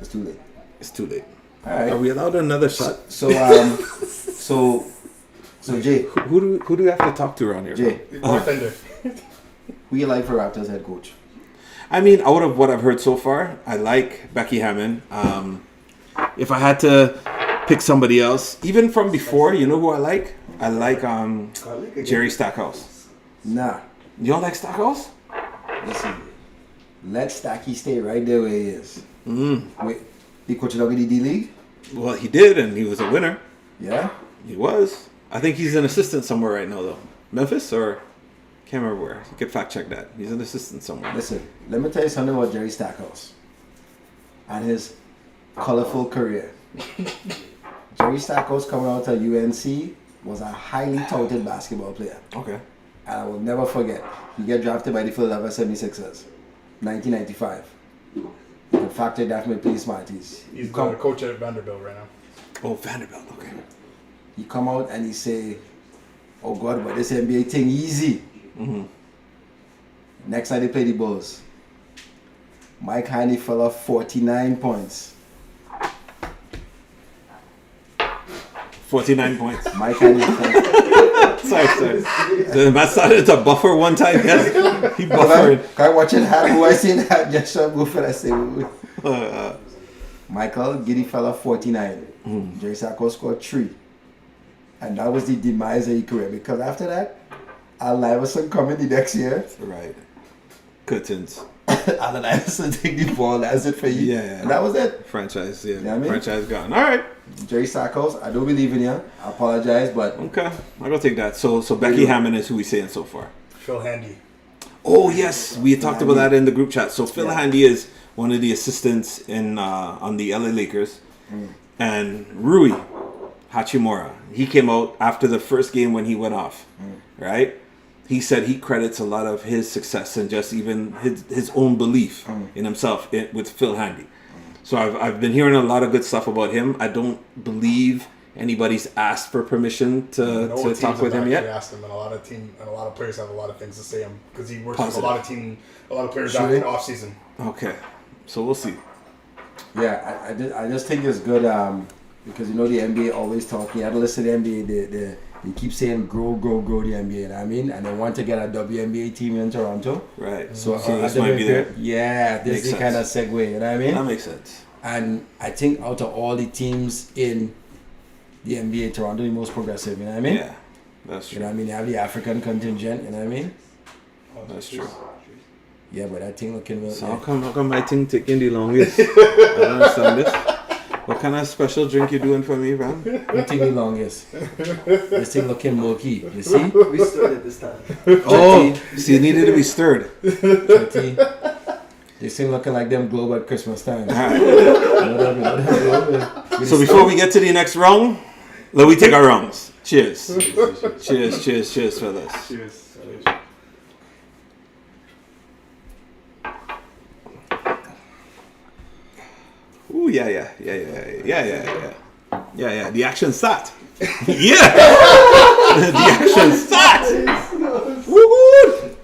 It's too late. It's too late. All right. Are we allowed another shot? So Jay, Who do we have to talk to around here? Jay, Bartender. who you like for Raptors head coach? I mean, out of what I've heard so far, I like Becky Hammond. If I had to pick somebody else, even from before, you know who I like? I like Jerry Stackhouse. Nah. You don't like Stackhouse? Listen, let Stacky stay right there where he is. Wait, he coached up in the D League? Well, he did, and he was a winner. Yeah? He was. I think he's an assistant somewhere right now, though. Memphis or can't remember where. You could fact check that. He's an assistant somewhere. Listen, let me tell you something about Jerry Stackhouse and his colorful career. Jerry Stackhouse coming out of UNC was a highly touted basketball player. Okay. And I will never forget, he got drafted by the Philadelphia 76ers, 1995. You can factor that from Play Smarties. He's the coach at Vanderbilt right now. Oh, Vanderbilt. Okay. He come out and he say, oh God, but this NBA thing easy. Next time they play the Bulls, Mike Haney fell off 49 points. 49 points. Mike Haney fell Sorry. The man started to buffer one time. Yes, he buffered. Can I watch it? Who I seen that gesture move and I say, Michael Giddy fell off 49. Jerry Stackhouse scored 3. And that was the demise of his career, because after that, Allen Iverson coming the next year. Right. Curtains. Allen Iverson take the ball as it for you. Yeah. And that was it. Franchise. Yeah. You know what I mean? Franchise gone. All right. Jerry Stackhouse, I don't believe in you. I apologize, but Okay. I'll go take that. So Becky Hammond is who we saying so far. Phil Handy. Oh yes, we talked about that in the group chat. So Phil Yeah. Handy is one of the assistants in on the LA Lakers, and Rui Hachimura. He came out after the first game when he went off, right? He said he credits a lot of his success and just even his own belief in himself with Phil Handy. So I've been hearing a lot of good stuff about him. I don't believe anybody's asked for permission to teams talk with have him actually yet. asked him, and a lot of players have a lot of things to say him because he works Positive. with a lot of players Sure. out in off season. Okay, so we'll see. yeah, I just think it's good. because you know the NBA always talking. You have to listen to the NBA. They keep saying grow the NBA. You know what I mean? And they want to get a WNBA team in Toronto. Right. So this might be there. Yeah, this Makes is the kind of segue. You know what I mean? That makes sense. And I think out of all the teams in the NBA, Toronto is the most progressive. You know what I mean? Yeah, that's true. You know what I mean? You have the African contingent. You know what I mean? That's true. Yeah, but that thing looking real. So how come my thing taking the longest? I don't understand this. What kind of special drink you doing for me, fam? What thing the longest? This thing looking murky. You see? We started this time. Oh, see, it needed to be stirred. Pretty. This thing looking like them globe at Christmas time. All right. So before we get to the next round, let me take our rounds. Cheers. Cheers, fellas. Cheers. Ooh, yeah. The action start. Yeah. The action start. Woo-hoo.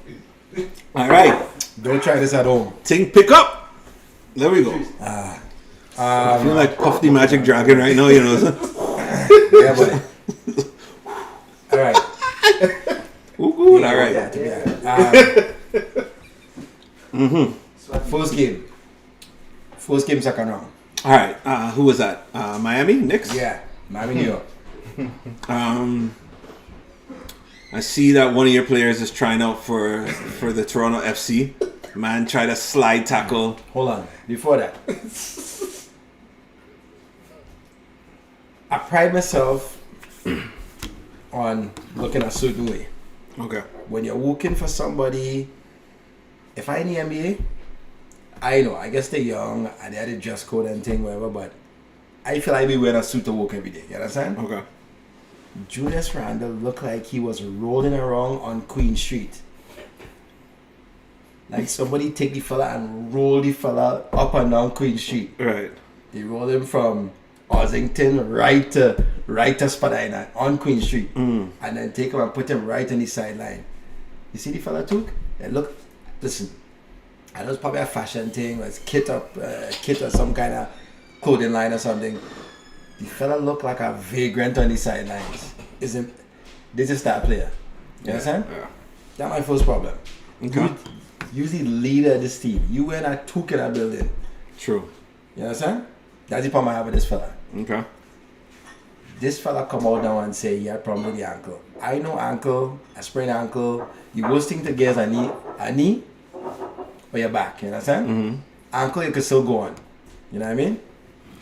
All right. Don't try this at home. Thing pick up. There we go. I feel like Puff the Magic Dragon right now, you know. Yeah, buddy. All right. Ooh, all right. First game, second round. All right. Who was that? Miami? Knicks? Yeah, Miami, New York. I see that one of your players is trying out for the Toronto FC. Man, try to slide tackle. Hold on. Before that, I pride myself on looking a certain way. Okay. When you're working for somebody, if I in the NBA, I know, I guess they're young and they had a dress code and thing, whatever, but I feel like we wear a suit to work every day. You understand? Okay. Julius Randle looked like he was rolling around on Queen Street. Like somebody take the fella and roll the fella up and down Queen Street. Right. They roll him from Ossington right to Spadina on Queen Street. And then take him and put him right on the sideline. You see the fella took? And look, listen, I know it's probably a fashion thing, or it's kit or some kind of clothing line or something. The fella looked like a vagrant on the sidelines. Isn't this is that player? You understand? Yeah. That's my first problem. Okay. You're the leader of this team. You were not took in that building. True. You understand? That's the problem I have with this fella. Okay. This fella come out now and say he had problem with the ankle. I know ankle, a sprained ankle. The worst thing to get is a knee or your back. You understand? Mm-hmm. Ankle you can still go on. You know what I mean?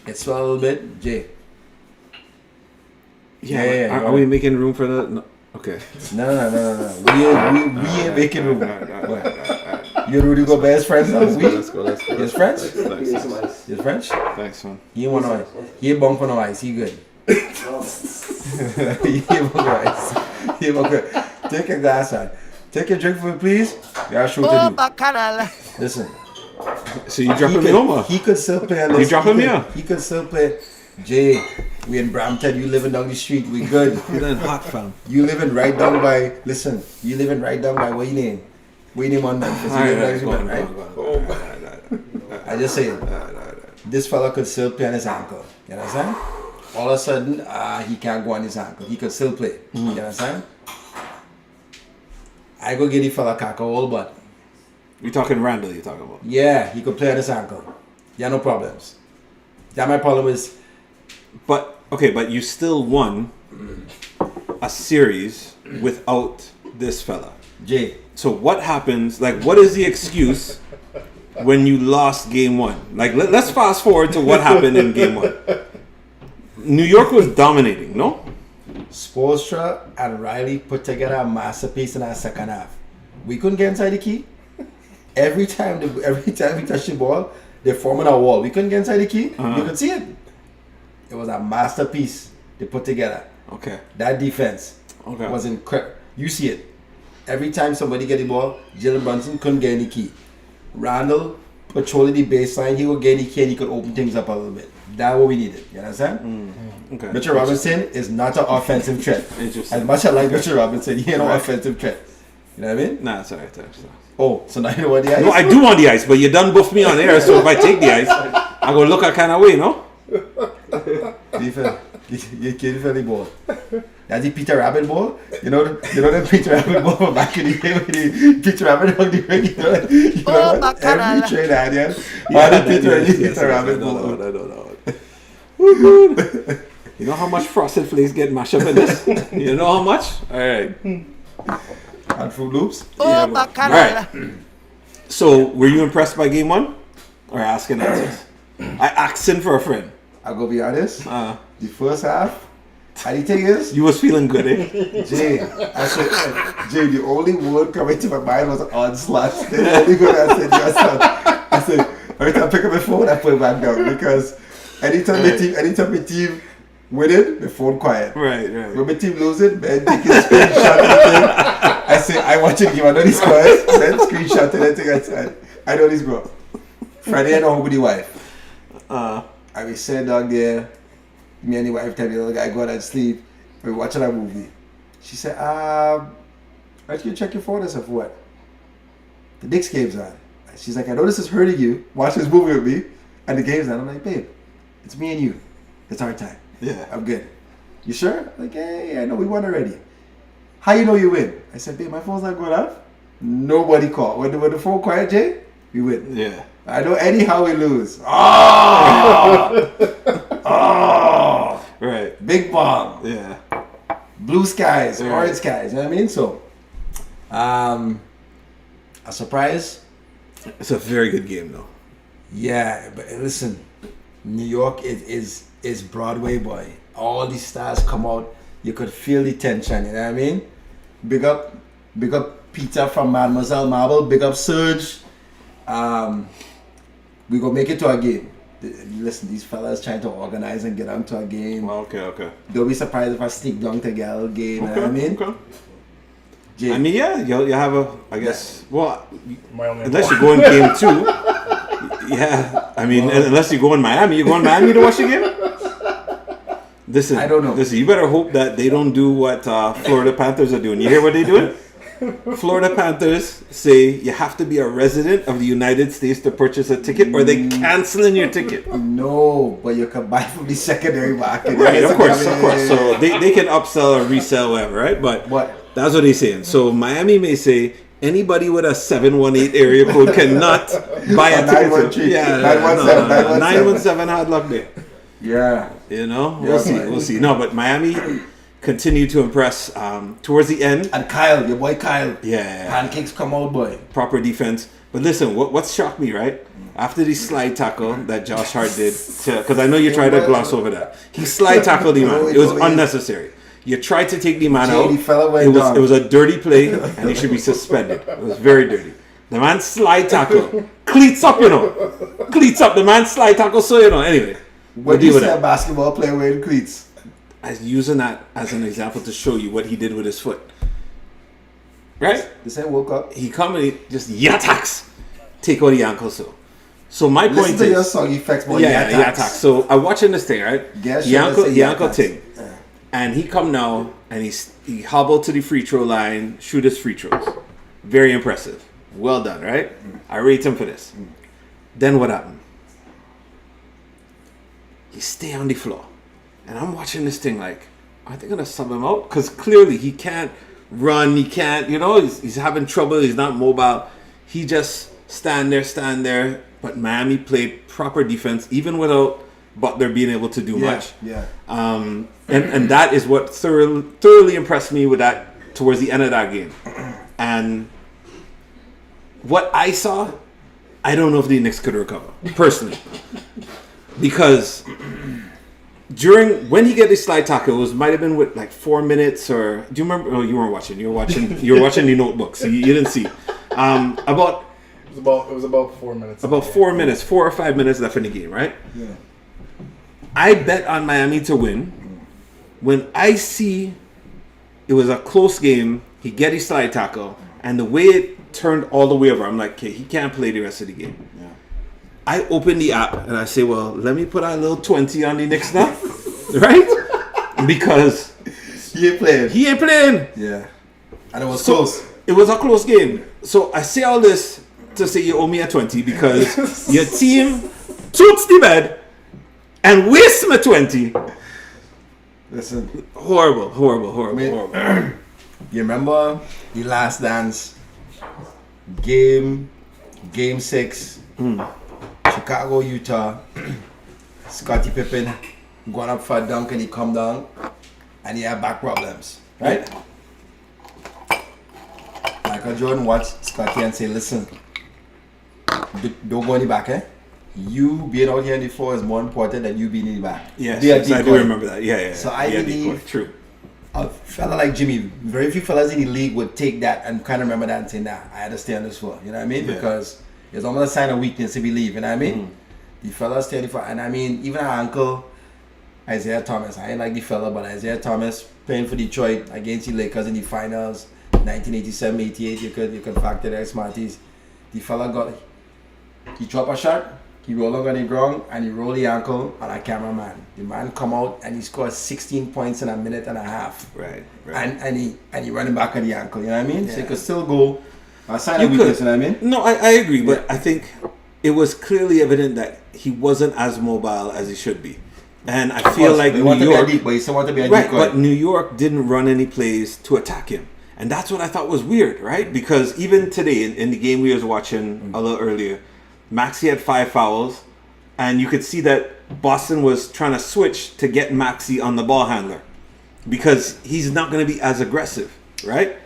It swell a little bit, Jay. Yeah. Are we making room for that? No. Okay. No. We ain't making room. You Rudy Gobert's friends now? Let's go. His French? Give me some ice. His French? Thanks, man. He ain't want no ice. He ain't bunk for no ice. He good. He ain't bunk for ice. He ain't bunk for. Take your glass on. Take your drink for me, please. You got a show to do. Bacchanal. Listen. So you dropping me home? He could still play on this. You dropping me off? He could still play. Jay, we in Brampton. You living down the street. We good. You done hot, fam. You living right down by. Listen. You living right down by what you name? What you name on Memphis? You live right? I just say this fella could still play on his ankle. You understand? All of a sudden, he can't go on his ankle. He could still play. You understand? I go get the fella cackle, but You talking Randall? You talking about? yeah, he could play on his ankle. Yeah, no problems. That my problem is. But okay, but you still won a series without this fella. Jay. So what happens? Like, what is the excuse when you lost game one? Like, let's fast forward to what happened in game one. New York was dominating, no? Spoelstra and Riley put together a masterpiece in our second half. We couldn't get inside the key. Every time we touch the ball, they're forming a wall. We couldn't get inside the key. You could see it. It was a masterpiece they put together. Okay. That defense was incredible. You see it. Every time somebody get the ball, Jalen Brunson couldn't get any key. Randall patrolling the baseline, he would get any key and he could open things up a little bit. That's what we needed. You understand? Okay. Mitchell Robinson is not an offensive threat. Interesting. As much as I like Mitchell Robinson, he ain't no offensive threat. You know what I mean? Nah, it's alright. Oh, so now you know what the ice? No, I do want the ice, but you done buff me on air, so if I take the ice, I go look a kind of way, no? You can't feel the ball. That's the Peter Rabbit ball. You know the Peter Rabbit ball from back in the day when the Peter Rabbit on the ring. You know what? Bacchanal. Every train had it. All the Peter Rabbit ball. I don't know. Woo, good. You know how much Frosted Flakes get mashed up in this? You know how much? All right. And Fruit Loops. Oh, Bacchanal. Right. So, were you impressed by game one? Or asking answers? I asking for a friend. I'll go be honest. The first half, and the thing is, You was feeling good, eh? Jay, I said, Jay, the only word coming to my mind was onslaught. The only word I said, yes, son. I said, every time I pick up my phone, I put it back down because anytime my team winning, my phone quiet. Right. When my team losing, man, taking a screenshot of the thing. I say, I watch it, I know these scores. Then screenshot and everything I said. I know these go. Friday, I know home with the wife. I was sitting down there. Me and the wife tell the other guy go out and sleep. We watching a movie. She said, why don't you check your phone? I said, for what? The Knicks game's on. She's like, I know this is hurting you. Watch this movie with me. And the game's on. I'm like, babe, it's me and you. It's our time. Yeah. I'm good. You sure? Like, yeah, I know we won already. How you know you win? I said, babe, my phone's not going off. Nobody called. When the phone quiet, Jay, we win. Yeah. I know anyhow we lose. Oh! Right. Big bomb. Yeah. Blue skies, Yeah. orange skies. You know what I mean? So, a surprise? It's a very good game, though. Yeah, but listen, New York is Broadway, boy. All the stars come out. You could feel the tension. You know what I mean? Big up Peter from Mademoiselle Marble. Big up Serge. We gonna make it to a game. Listen, these fellas trying to organize and get onto a game. Okay. Don't be surprised if I sneak down to Gal game. You know what I mean? Okay. Jay, I mean, yeah, you have I guess, well, My only unless you go in game two. Yeah, I mean, unless you go in Miami. You go in Miami to watch the game? Listen, I don't know. Listen, you better hope that they don't do what Florida Panthers are doing. You hear what they're doing? Florida Panthers say you have to be a resident of the United States to purchase a ticket, or they canceling your ticket. no, but you can buy from the secondary market. Right, of course. So they can upsell or resell, whatever, right? But What? that's what they're saying. So Miami may say anybody with a 718 area code cannot buy a ticket. 913. Yeah, 917. 917 hard luck there. Yeah. You know, Yeah, we'll see. No, but Miami continued to impress towards the end. And Kyle, your boy Kyle. Yeah. Pancakes come out, boy. Proper defense. But listen, what shocked me, right? After the slide tackle that Josh Hart did, because I know you tried to gloss over that. He slide tackled the man. It was unnecessary. You tried to take the man out. The fella went down. It was a dirty play, and he should be suspended. It was very dirty. The man slide tackle. Cleats up, you know. Cleats up. The man slide tackle, so you know. Anyway. What do you say a basketball player wearing cleats? I was using that as an example to show you what he did with his foot. Right? The same woke up. He come and he just yattacks. Take out the ankle so my Listen point to your is song effects, boy. yeah, yattacks. So I'm watching this thing, right? Guess The you ankle say the ankle yattacks. thing. And he come now and he hobbled to the free throw line, shoot his free throws. Very impressive. Well done, right? I rate him for this. Then what happened? He stay on the floor. And I'm watching this thing like, are they gonna sub him out? Because clearly he can't run, he can't, he's having trouble, he's not mobile. He just stand there. But Miami played proper defense, even without Butler being able to do much. Yeah. And that is what thoroughly impressed me with that towards the end of that game. And what I saw, I don't know if the Knicks could recover, personally. Because when he get his slide tackle, it might have been with like 4 minutes, or do you remember? Oh, you weren't watching. You were watching the notebook, so you didn't see. It was about 4 minutes. About 4 minutes, 4 or 5 minutes left in the game, right? Yeah. I bet on Miami to win. When I see it was a close game, he get his slide tackle, and the way it turned all the way over, I'm like, okay, he can't play the rest of the game. Yeah. I open the app and I say, well, let me put a little 20 on the Knicks now, right? Because He ain't playing. Yeah. And it was close. It was a close game. So I say all this to say you owe me a 20 because your team toots the bed and wastes my 20 Listen. Horrible. You remember the Last Dance? Game 6. Chicago, Utah. Scottie Pippen going up for a dunk and he come down and he had back problems. Right? Michael Jordan watched Scottie and say, listen, don't go in the back, eh? You being out here in the floor is more important than you being in the back. Yes, Be a I do decoy. remember that. Yeah. So I Yeah, believe decoy. True. a fella like Jimmy, very few fellas in the league would take that and kind of remember that and say, nah, I had to stay on this floor. You know what I mean? Yeah. Because it's almost a sign of weakness to believe. You know what I mean? The fella stay on the floor. And I mean, even our uncle, Isaiah Thomas, I ain't like the fella, but Isaiah Thomas playing for Detroit against the Lakers in the finals, 1987-88, you could factor their smarties. The fella he drop a shot, he roll on the ground, and he roll the ankle on a cameraman. The man come out and he scores 16 points in a minute and a half. Right. And he running back on the ankle, you know what I mean? Yeah. So he could still go a sign of You weakness, could. you know what I mean? No, I agree, but I think it was clearly evident that he wasn't as mobile as he should be. And I feel like he New want to York, be a decoy, he still want to be a right, decoy. but New York didn't run any plays to attack him. And that's what I thought was weird, right? Because even today, in the game we was watching a little earlier, Maxey had 5 fouls, and you could see that Boston was trying to switch to get Maxey on the ball handler because he's not going to be as aggressive, right?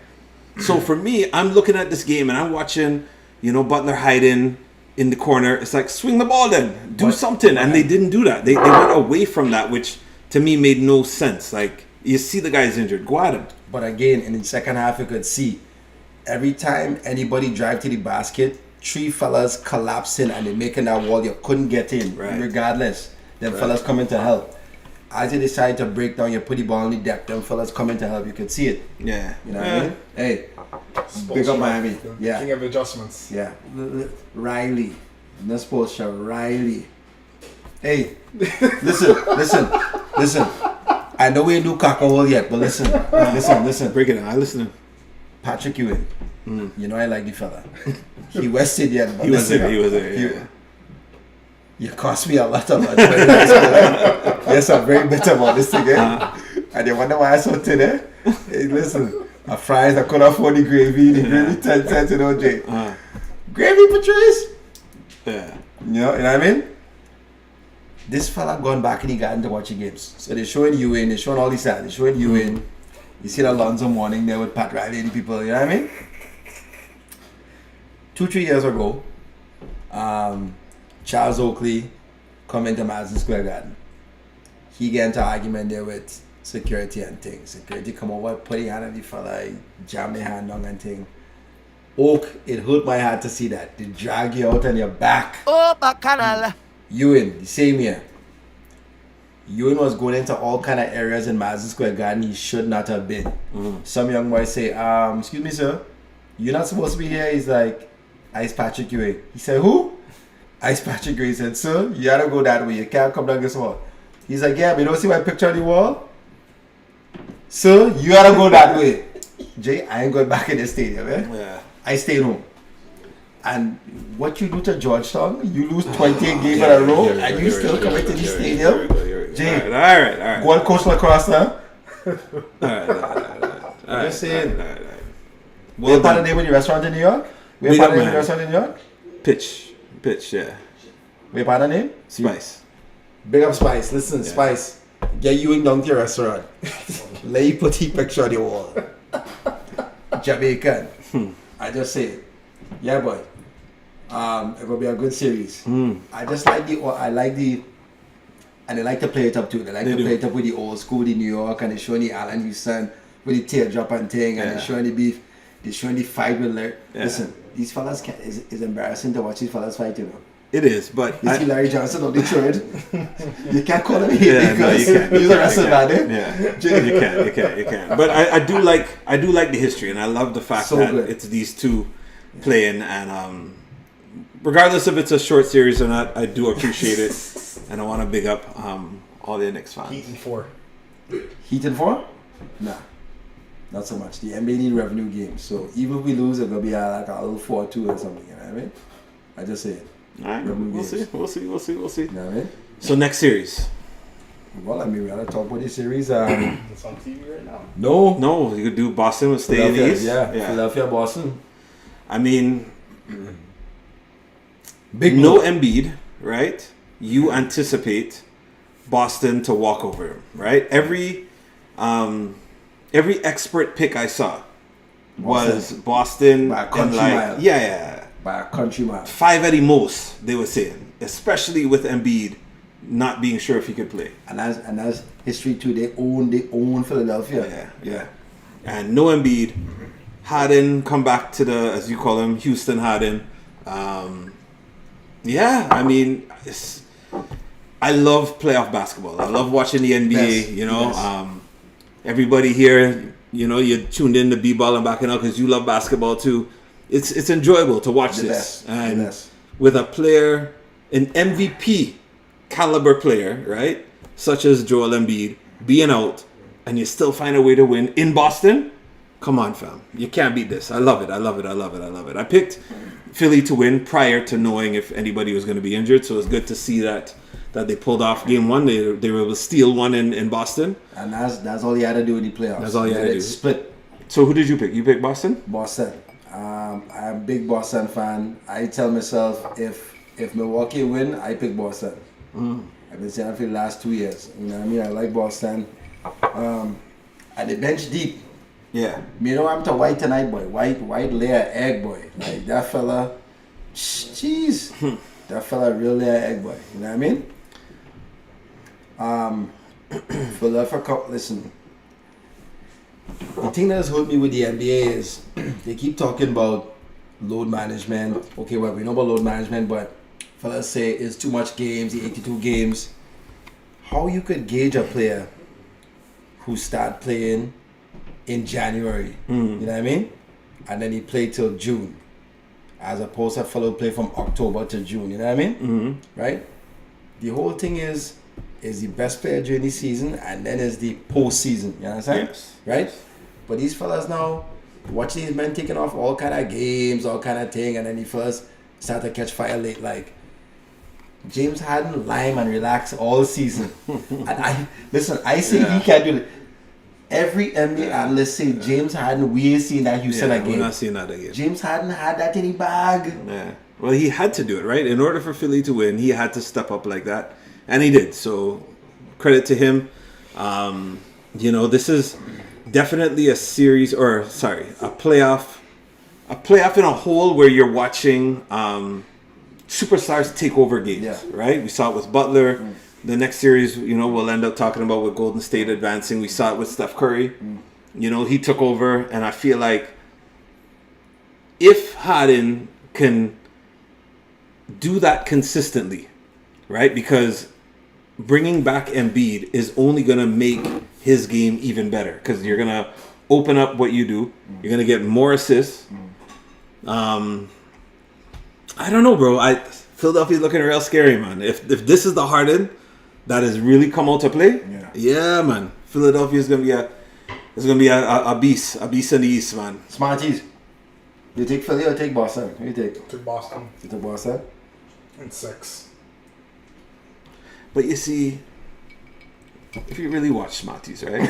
So for me, I'm looking at this game and I'm watching, Butler hiding in the corner. It's like, swing the ball then, do something. And they didn't do that. They went away from that, which to me made no sense. Like, you see the guy's injured, go at him. But again, in the second half, you could see every time anybody drive to the basket, 3 fellas collapsing and they making that wall you couldn't get in, regardless. Them fellas coming to help. As you decide to break down, you put the ball on the deck, them fellas coming to help. You could see it. Yeah. You know what I mean? Hey, big up Miami. Yeah. King of adjustments. Yeah. Riley. No sports show. Riley. Hey, listen. I know we ain't do cockle yet, but listen. Break it down. I listen. Patrick Ewing. You know I like the fella. He Wested yet, but He was there. Yeah. You cost me a lot of money. Yes, I'm very bitter about this thing, eh? And you wonder why I so thin, eh? Hey, listen, my fries, I couldn't afford the gravy 10 cents, Jay. Gravy, Patrice? Yeah. You know what I mean? This fella gone back in the garden to watch the games. So they're showing Ewing, they're showing all these stats, they're showing Ewing. You see the Alonzo morning there with Pat Riley and the people, you know what I mean? 2-3 years ago, Charles Oakley come into Madison Square Garden. He get into an argument there with security and things. Security come over, put his hand on the fella, jam their hand down and thing. Oak, it hurt my heart to see that. They drag you out on your back. Oh, Bacchanal. Ewing, the same year. Ewing was going into all kind of areas in Madison Square Garden he should not have been. Some young boy say, excuse me, sir, you're not supposed to be here. He's like, Ice Patrick Ewing. He said, who? Ice Patrick Ewing. He said, sir, you gotta go that way. You can't come down this wall. He's like, yeah, but you don't see my picture on the wall? Sir, you gotta go that way. Jay, I ain't going back in the stadium, eh? Yeah. I stayed home. And what you do to Georgetown, you lose 28 games in a row, and you still come into the stadium. Jay, All right. go and coach lacrosse now. All right. Just saying. Well We're part of done. the name of the restaurant in New York? We're Big part up, of the man. restaurant in New York? Pitch, yeah. We're part of the name? Spice. Big up Spice. Listen, Spice. Get Ewing down to your restaurant. Let you put the picture on the wall. Jamaican. I just say it. Yeah, boy. It will be a good series. I just like and they like to play it up too. They like to play it up with the old school, the New York, and they showing the Allen Houston with the teardrop and thing, and they showing the beef. They showing the fight with Larry. Listen, these fellas it's embarrassing to watch these fellas fight, you know. It is, but You see Larry Johnson of Detroit. You can't call him yeah, no, because you can't. he's a wrestler, man. Yeah, you can't. But I do like the history, and I love the fact So that good. it's these two playing, and regardless if it's a short series or not, I do appreciate it, and I want to big up all the Knicks fans. Heat and 4. Heat and 4? Nah. Not so much. The NBA need revenue games. So even if we lose, it's going to be like a little 4-2 or something. You know what I mean? I just say it. All right, Revenue we'll games. see. You know what I mean? So next series, Well, I mean, we gotta talk about this series. It's on TV right now. No, you could do Boston would stay in the East. Yeah, Philadelphia, Boston. I mean, Big no move. Embiid, right? You anticipate Boston to walk over him, right? Every expert pick I saw was Boston By a and country like mile. yeah, By a country mile. 5 at the most, they were saying, especially with Embiid not being sure if he could play. And as history too, they own Philadelphia. Yeah. And no Embiid. Harden come back to the, as you call him, Houston Harden. I mean, I love playoff basketball. I love watching the NBA. Yes, You know, yes. Everybody here, you know, you tuned in to B-Ball and Bacchanal because you love basketball too. It's enjoyable to watch The this. best, the And best. with a player, an MVP caliber player, right, such as Joel Embiid, being out, and you still find a way to win in Boston. Come on, fam. You can't beat this. I love it. I picked Philly to win prior to knowing if anybody was going to be injured, so it's good to see that they pulled off game one. They were able to steal one in Boston. And that's all you had to do in the playoffs. That's all you had to do. Split So who did you pick? You picked Boston? Boston. I'm a big Boston fan. I tell myself if Milwaukee win, I pick Boston. I've been saying that for the last 2 years. You know what I mean? I like Boston. And the bench deep. Yeah. You know, I'm to White tonight, boy. White layer egg, boy. Like that fella, jeez. That fella real layer egg, boy. You know what I mean? Philadelphia Cup, listen. The thing that has hurt me with the NBA is they keep talking about load management. Okay, well, we know about load management, but fellas say it's too much games, the 82 games. How you could gauge a player who start playing in January, you know what I mean? And then he played till June, as opposed to a fellow play from October to June, you know what I mean? Right? The whole thing is the best player during the season, and then is the postseason, you understand? Yes. Right? But these fellas now, watch these men taking off all kind of games, all kind of thing, and then he first start to catch fire late, like James Harden lime and relax all season. And I say he can't do it. Every NBA analyst say James Harden, we ain't seen that Houston We're again. not seeing that again. James Harden had that in his bag. Yeah. Well, he had to do it, right? In order for Philly to win, he had to step up like that. And he did. So, credit to him. You know, this is definitely a series, a playoff in a whole where you're watching superstars take over games, right? We saw it with Butler. The next series, you know, we'll end up talking about with Golden State advancing. We saw it with Steph Curry. You know, he took over, and I feel like if Harden can do that consistently, right? Because bringing back Embiid is only going to make his game even better because you're going to open up what you do. You're going to get more assists. I don't know, bro. Philadelphia's looking real scary, man. If this is the Harden that has really come out to play, yeah, man. Philadelphia is going to be a beast in the East, man. Smarties. You take Philly or take Boston? Who you take? To Boston You take Boston? in 6. But you see, if you really watch Smarties, right?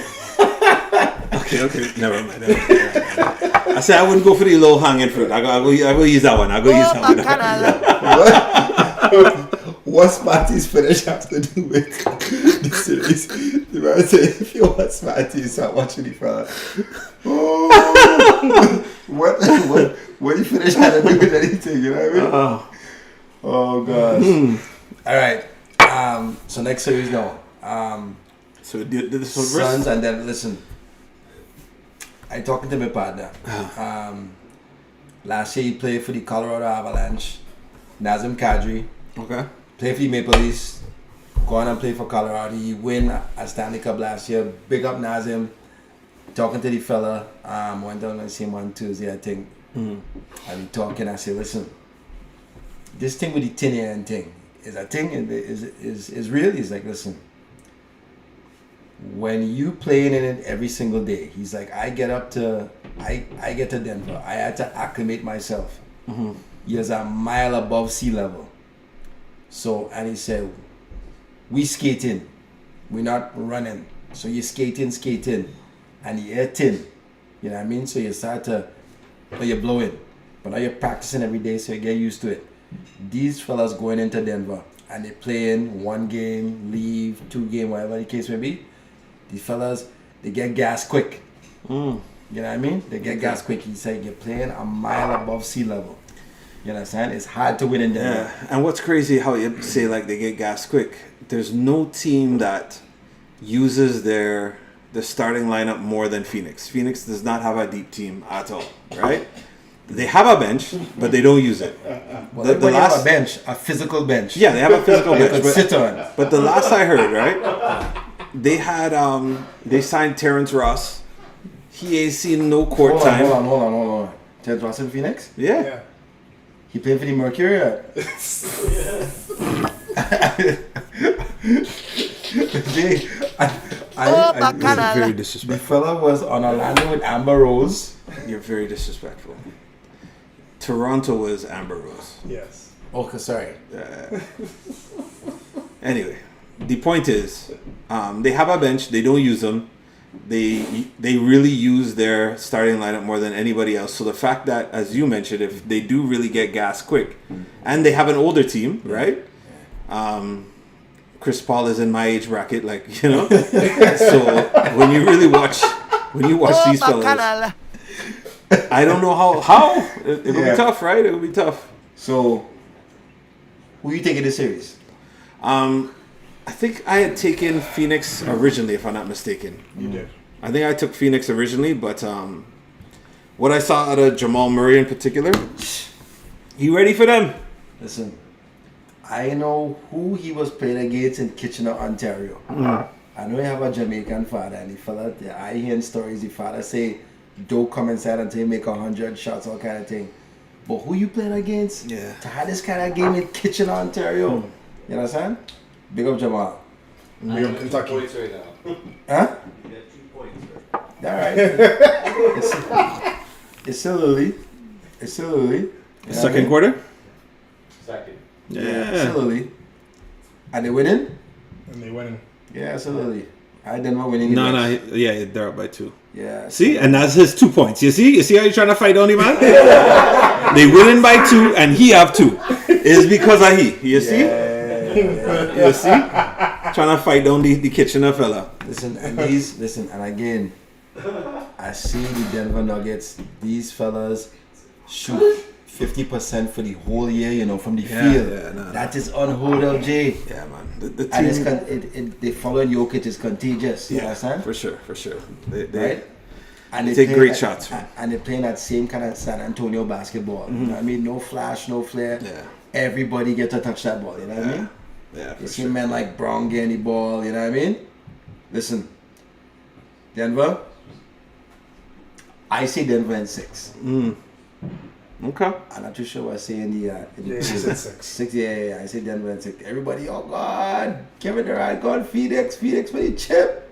Okay, never mind. I said I wouldn't go for the low hanging fruit. I go use that one. What's Smarties finish have to do with the series? The man say, if you want Smarties, start watching the fella. Oh, what he finish had to do with anything, you know what I mean? Oh gosh. All right. So next series now. So did this one Suns, and then listen. I talking to my partner. Last year he played for the Colorado Avalanche. Nazem Kadri. Okay. Played for the Maple Leafs. Go on and play for Colorado. He win a Stanley Cup last year. Big up Nazem. Talking to the fella. Went down and see him on Tuesday, I think. And we talking. I say, listen, this thing with the tin and thing is a thing. Is real. He's like, listen. When you playing in it every single day, he's like, I get to Denver. I had to acclimate myself. He's a mile above sea level. So, and he said, we skating. we're not running. So you're skating, and you're hitting. You know what I mean? So you start to, or you're blowing. But now you're practicing every day, so you get used to it. These fellas going into Denver, and they playing 1 game, leave, 2 game, whatever the case may be. These fellas, they get gas quick. You know what I mean? They get gas quick. He said you're playing a mile above sea level. You understand? It's hard to win in Denver. Yeah, and what's crazy how you say like they get gas quick. There's no team that uses their starting lineup more than Phoenix. Phoenix does not have a deep team at all, right? They have a bench, but they don't use it. Well, everybody have a bench, a physical bench. Yeah, they have a physical You bench. could sit on. But the last I heard, right, they had they signed Terrence Ross. He ain't seen no court time. Hold on. Terrence Ross in Phoenix? Yeah. Yeah. He playing for the Mercury? You're very The disrespectful. fella was on Orlando with Amber Rose. You're very disrespectful. Toronto was Amber Rose. Yes. Okay, sorry. Anyway, the point is, they have a bench. They don't use them. They really use their starting lineup more than anybody else. So the fact that, as you mentioned, if they do really get gas quick, and they have an older team, right? Chris Paul is in my age bracket, like, you know. So when you really watch these fellas, I don't know how it will be tough, right? It will be tough. So, who you taking this series? I think I had taken Phoenix originally, if I'm not mistaken. You did. I think I took Phoenix originally, but what I saw out of Jamal Murray in particular, you ready for them? Listen, I know who he was playing against in Kitchener, Ontario. I know he have a Jamaican father, and the fella, I hear stories, the father say, don't come inside until you make 100 shots, all kind of thing. But who you playing against? Yeah. To have this kind of game in Kitchener, Ontario. You understand? Big up Jamal. Big up Kentucky. Points right now. Huh? You got 2 points, bro. Alright. It's still early. It's still early. You know what I Second mean? quarter? Second. It's still early. Are they winning? And they winning. Yeah, it's still early. I Denver winning. No, yeah, they're up by 2. Yeah. See, and that's his 2 points. You see how you're trying to fight on him, man? They winning by 2, and he have 2. It's because of he. You see? You see? Trying to fight down the Kitchener fella. Listen, and again, I see the Denver Nuggets. These fellas shoot 50% for the whole year. You know, from the field. That is unheard of, Jay. Yeah, man. The team, And they following Jokic is contagious. You understand? for sure. They Right? And take play great that- shots. And they're playing that same kind of San Antonio basketball. You know what I mean? No flash, no flair. Yeah. Everybody get to touch that ball. You know what I mean? Yeah, You for see sure. men like Brown getting the ball. You know what I mean? Listen, Denver. I say Denver in 6. Okay. I'm not too sure what I say in the. Yeah, he said 6. 6, yeah. I say Denver in 6. Everybody, oh God, Kevin Durant, God, Phoenix for the chip.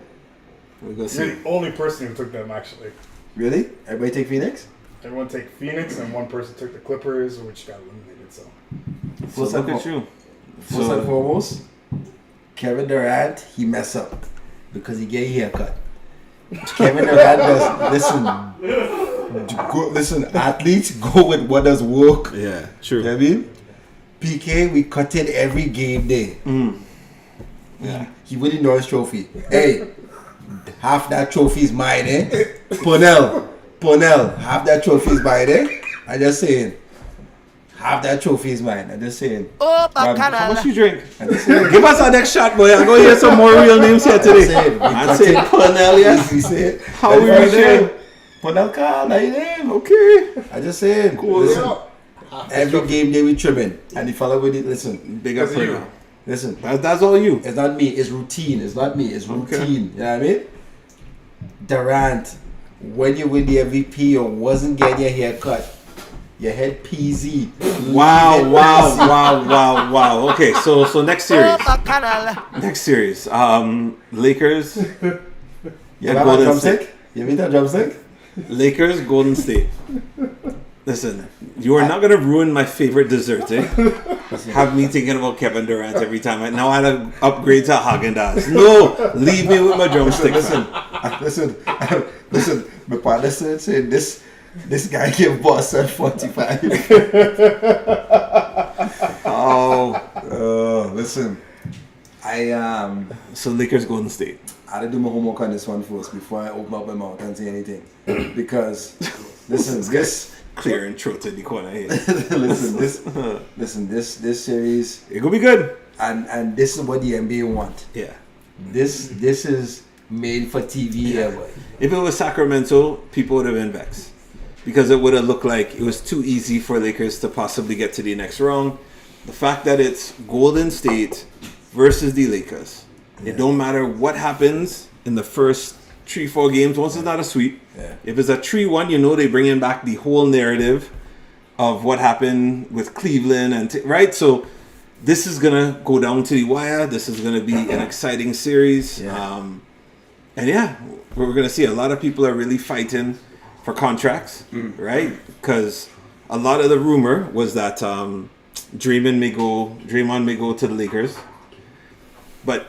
We're gonna You're see. the only person who took them, actually. Really? Everybody take Phoenix? Everyone take Phoenix, and one person took the Clippers, which got eliminated. So First Look and at you. First and foremost, Kevin Durant, he mess up because he get a haircut. Kevin Durant does listen, athletes go with what does work. Yeah, You know what I mean? PK, we cut in every game day. Yeah. He win the Norris Trophy. Hey, half that trophy is mine, eh? Ponell, half that trophy is mine, eh? I'm just saying. Half that trophy is mine. I'm just saying. How much you drink? I'm just saying. Give us our next shot, boy. I'm going to hear some more real names here today. I'm I'd say Pernell, yes. You see it? How we reach here? Ponell Carl, that your name. Okay. I just saying. Cool. Listen, every game day we trimming. And the fella with it, listen. Big up That's you. Pernell. Listen. That's all you. It's not me, it's routine. It's not me, it's routine. Okay. You know what I mean? Durant, when you win the MVP or wasn't getting your hair cut, your head PZ. Wow. Okay, so next series. Next series. Lakers. You and have a Golden drumstick? You mean that drumstick? Lakers, Golden State. Listen, you are not gonna ruin my favorite dessert, eh? have me thinking about Kevin Durant every time. Now I had to upgrade to Haagen-Dazs. No, leave me with my drumstick. Listen. My partner said this guy gave Boston 45. Listen. So Lakers Golden State. I had to do my homework on this one first before I open up my mouth and say anything. Because listen, this clearing throat in the corner here. this series, It could be good. and this is what the NBA want. Yeah. This is made for TV ever. If it was Sacramento, people would have been vexed. Because it would have looked like it was too easy for Lakers to possibly get to the next round. The fact that it's Golden State versus the Lakers. It don't matter what happens in the first 3-4 games once it's not a sweep. Yeah. If it's a 3-1, you know they bring in back the whole narrative of what happened with Cleveland and right. So this is gonna go down to the wire. This is gonna be an exciting series. Yeah. We're gonna see a lot of people are really fighting for contracts, right? Because a lot of the rumor was that Draymond may go to the Lakers, but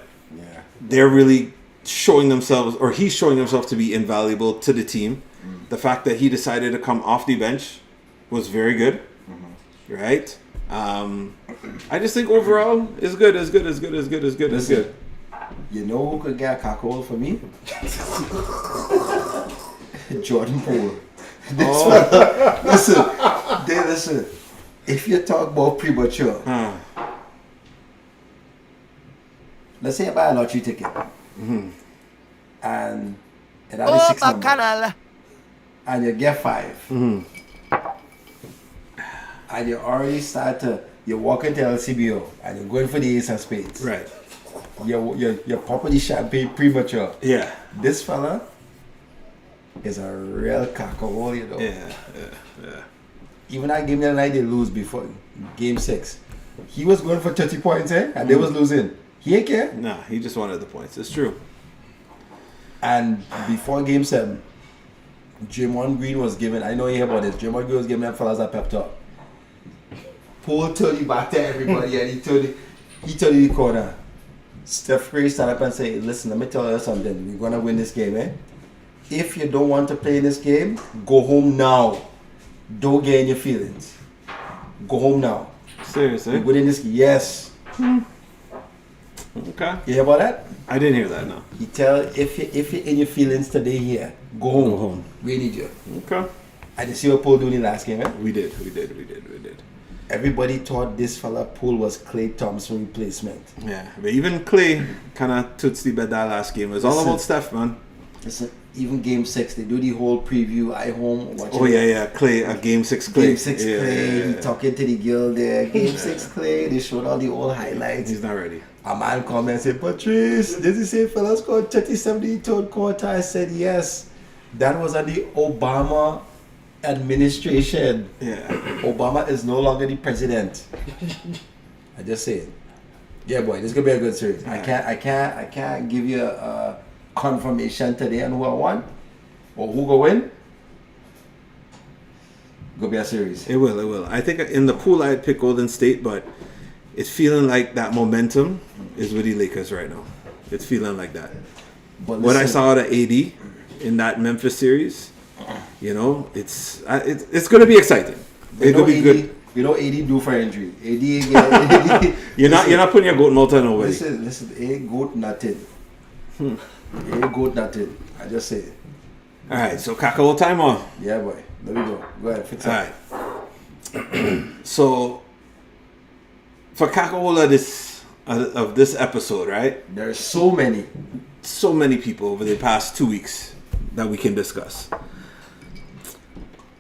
they're really showing themselves, or he's showing himself to be invaluable to the team. The fact that he decided to come off the bench was very good, right? I just think overall is good. Listen, you know who could get a cackhole for me? Jordan Poole. Listen. If you talk about premature, let's say I buy a lottery ticket, and it has 6 numbers, Bacchanal. and you get 5, and you already you walk into LCBO, and you're going for the ace of spades. Right. You're popping the champagne premature. Yeah. This fella is a real cackhole, you know. Yeah. Even that game the other night they lose before game 6. He was going for 30 points, and they was losing. He ain't care. Nah, he just wanted the points. It's true. And before game 7, Draymond Green was giving, I know you hear about this, Draymond Green was giving them fellas a pep talk. Paul turned it back to everybody and he told you the corner. Steph Curry stand up and say, listen, let me tell you something. We're going to win this game, eh? If you don't want to play in this game, go home now. Don't get in your feelings. Go home now. Seriously? We're winning this game. Yes. Okay. You hear about that? I didn't hear that, no. He tell, if you're in your feelings today here, go home. Go home. We need you. Okay. I did see what Paul doing in the last game, eh? We did. Everybody thought this fella Paul was Klay Thompson replacement. Yeah, but even Clay kind of toots the bed that last game. It was all Listen. about Steph, man. Listen, even game 6, they do the whole preview. I home watching. Oh, yeah. Clay, game 6 Clay. Game 6 Yeah, Clay, yeah. he talking to the girl there. Game 6 Clay, they showed all the old highlights. He's not ready. A man come and said, Patrice, did you say fella scored 37 in the third quarter? I said, yes. That was on the Obama administration. Yeah. Obama is no longer the president. I just say it. Yeah, boy, this is gonna be a good series. I can't give you a confirmation today on who I won or who go win. Gonna be a series. It will. I think in the pool I'd pick Golden State, but it's feeling like that momentum is with the Lakers right now. It's feeling like that. But What I listen, saw out of AD in that Memphis series, you know, it's going to be exciting. It's going to be good. We know AD do for injury. AD You're not putting your goat mouth on nobody. Listen, ain't goat nothing. Ain't goat nothing. I just say it. All right, so Kakao time on. Yeah, boy. There we go. Go ahead, fix it. All right. So for Kakao of this episode, right? There's so many. So many people over the past 2 weeks that we can discuss.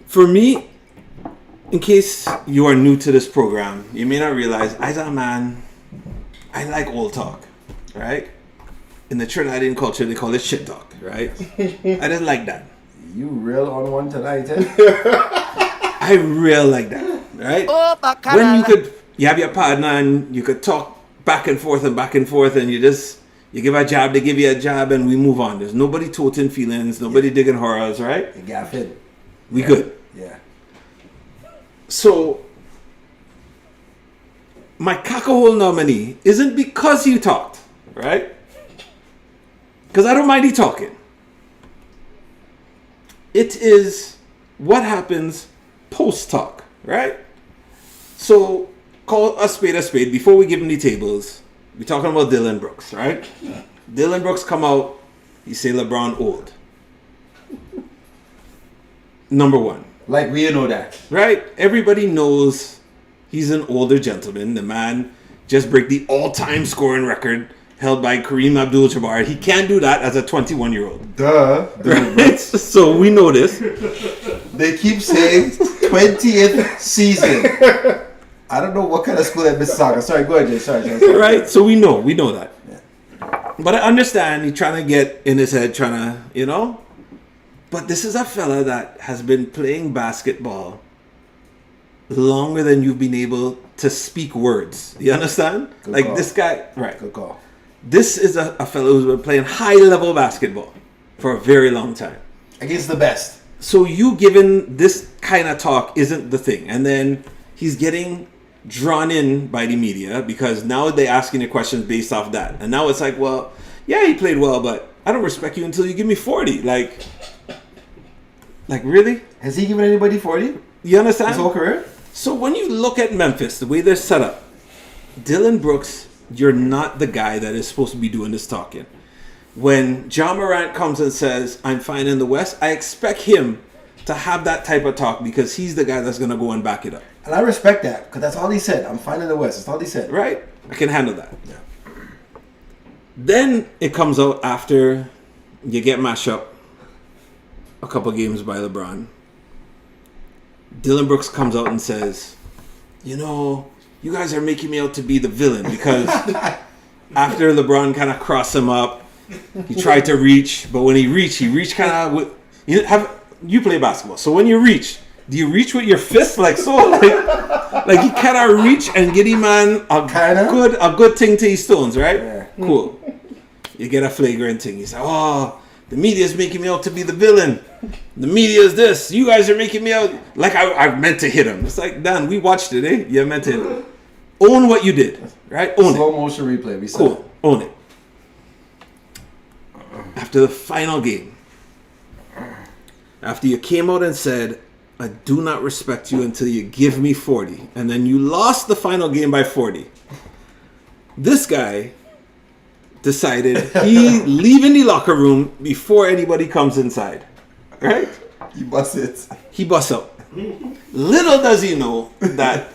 For me, in case you are new to this program, you may not realize, as a man, I like old talk, right? In the Trinidadian culture, they call it shit talk, right? I didn't like that. You real on one tonight, eh? I real like that, right? When you have your partner and you could talk back and forth and you give a jab, they give you a jab, and we move on. There's nobody toting feelings, nobody digging horrors, right? You got it. We good. Yeah. So my cackahole nominee isn't because he talked, right? Because I don't mind he talking. It is what happens post-talk, right? So, call a spade. Before we give him the tables, we're talking about Dylan Brooks, right? Dylan Brooks come out, he say LeBron old. Number one. Like, we know that. Right? Everybody knows he's an older gentleman. The man just break the all-time scoring record held by Kareem Abdul-Jabbar. He can't do that as a 21-year-old. Duh. Right? So we know this. They keep saying 20th season. I don't know what kind of school at Mississauga. Sorry, go ahead, Jay. Sorry. Right? So we know that. Yeah. But I understand he's trying to get in his head, But this is a fella that has been playing basketball longer than you've been able to speak words. You understand? Good call. This guy, right. Good call. This is a fellow who's been playing high-level basketball for a very long time. Against the best. So you giving this kind of talk isn't the thing. And then he's getting drawn in by the media because now they're asking the questions based off that. And now it's like, well, yeah, he played well, but I don't respect you until you give me 40. Like really? Has he given anybody 40? You understand? His whole career? So when you look at Memphis, the way they're set up, Dylan Brooks, you're not the guy that is supposed to be doing this talking. When John Morant comes and says, I'm fine in the West, I expect him to have that type of talk because he's the guy that's going to go and back it up. And I respect that because that's all he said. I'm fine in the West. That's all he said. Right? I can handle that. Yeah. Then it comes out after you get mashed up a couple games by LeBron. Dylan Brooks comes out and says, you guys are making me out to be the villain because after LeBron kind of crossed him up, he tried to reach, but when he reached kind of with you play basketball. So when you reach, do you reach with your fist like so? Like you kind of reach and get him man a good thing to his stones, right? Yeah. Cool. You get a flagrant thing. You say, oh, the media is making me out to be the villain. The media is this. You guys are making me out like I meant to hit him. It's like, Dan, we watched it, eh? You meant to hit him. Own what you did, right? Own Slow it. motion replay. We saw Cool. it. Own it. After the final game, after you came out and said, I do not respect you until you give me 40, and then you lost the final game by 40, this guy decided he leaving the locker room before anybody comes inside. Right? He busts it. He busts out. Little does he know that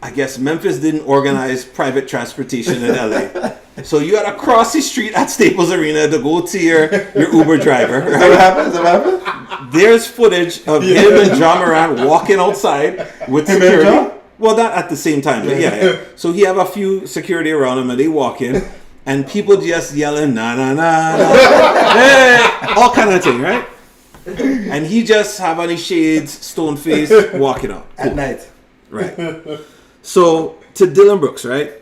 I guess Memphis didn't organize private transportation in LA. So you gotta cross the street at Staples Arena to go to your Uber driver. Right? Is that what happened? There's footage of him and John Moran walking outside with Him and security. John? Well, not at the same time, but yeah. So he have a few security around him and they walk in and people just yelling, na na na, na. Hey, all kind of thing, right? And he just have on his shades, stone face, walking out. Cool. At night. Right. So to Dylan Brooks, right?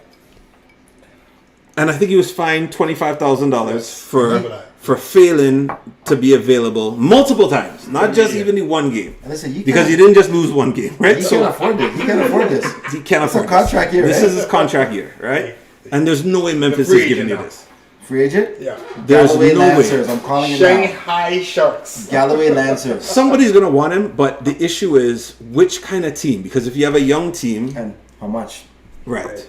And I think he was fined $25,000 for failing to be available multiple times, not just even the one game. And listen, Because he didn't just lose one game, right? He can't afford this. He can't afford this. He can't It's a afford contract year, This right? is his contract year, right? And there's no way Memphis free is giving you agent now. this. Free agent? Yeah. There's Galloway no Lancers. way. I'm calling it now. Shanghai Sharks. Galloway Lancers. Somebody's going to want him, but the issue is which kind of team? Because if you have a young team, And how much? right?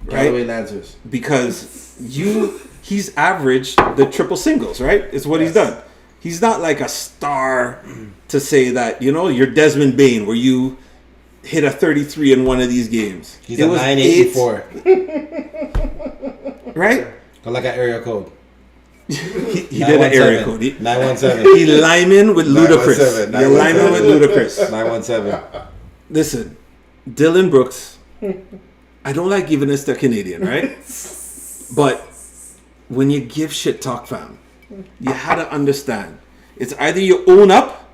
Galloway Lancers. Because he's averaged the triple singles, right? It's what he's done. He's not like a star to say that, you're Desmond Bain where you hit a 33 in one of these games. He's a 984. Right? Like an area code. He did an area code. 917. He lineman with Ludacris. 917. He lineman with Ludacris. 917. Listen, Dylan Brooks, I don't like giving this to Canadian, right? But when you give shit talk, fam, you had to understand. It's either you own up,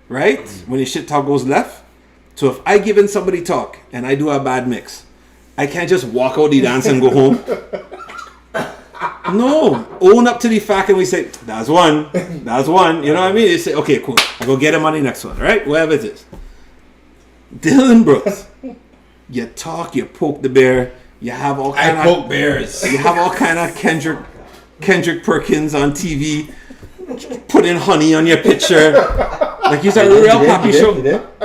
right? When your shit talk goes left. So if I give in somebody talk and I do a bad mix, I can't just walk out the dance and go home. No, own up to the fact and we say, that's one. You know what I mean? They say, okay, cool. I'll go get him on the next one, right? Whatever it is. Dylan Brooks, you talk, you poke the bear, You have all I kind poke of bears. you have all kind of Kendrick Perkins on TV putting honey on your picture. Like he's a real papi show.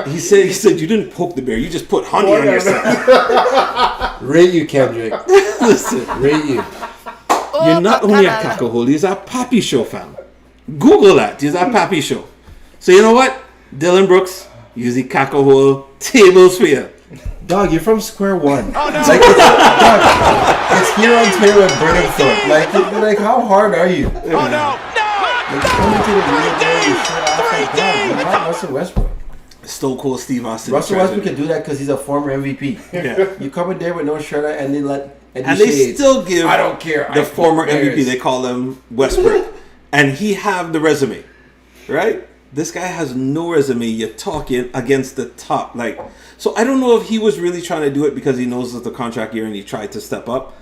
He said you didn't poke the bear, you just put honey on yourself. Rate you, Kendrick. Listen, Rate you. you're not only a caco hole, he's a papi show fam. Google that. He's a papi show. So you know what? Dylan Brooks, use the caco hole tables for you. Dog, you're from square one. Oh, no. Dog, it's here on Twitter with Burnhamthorpe. Like, how hard are you? Oh no! Like, coming to the real world, you shut off like that. You're not Russell Westbrook. Stone Cold Steve Austin. Russell Westbrook can do that because he's a former MVP. Yeah. You come in there with no shirt on and And they still give I don't care. the former MVP, they call him Westbrook. And he have the resume, right? This guy has no resume. You're talking against the top. Like, so I don't know if he was really trying to do it because he knows it's the contract year and he tried to step up.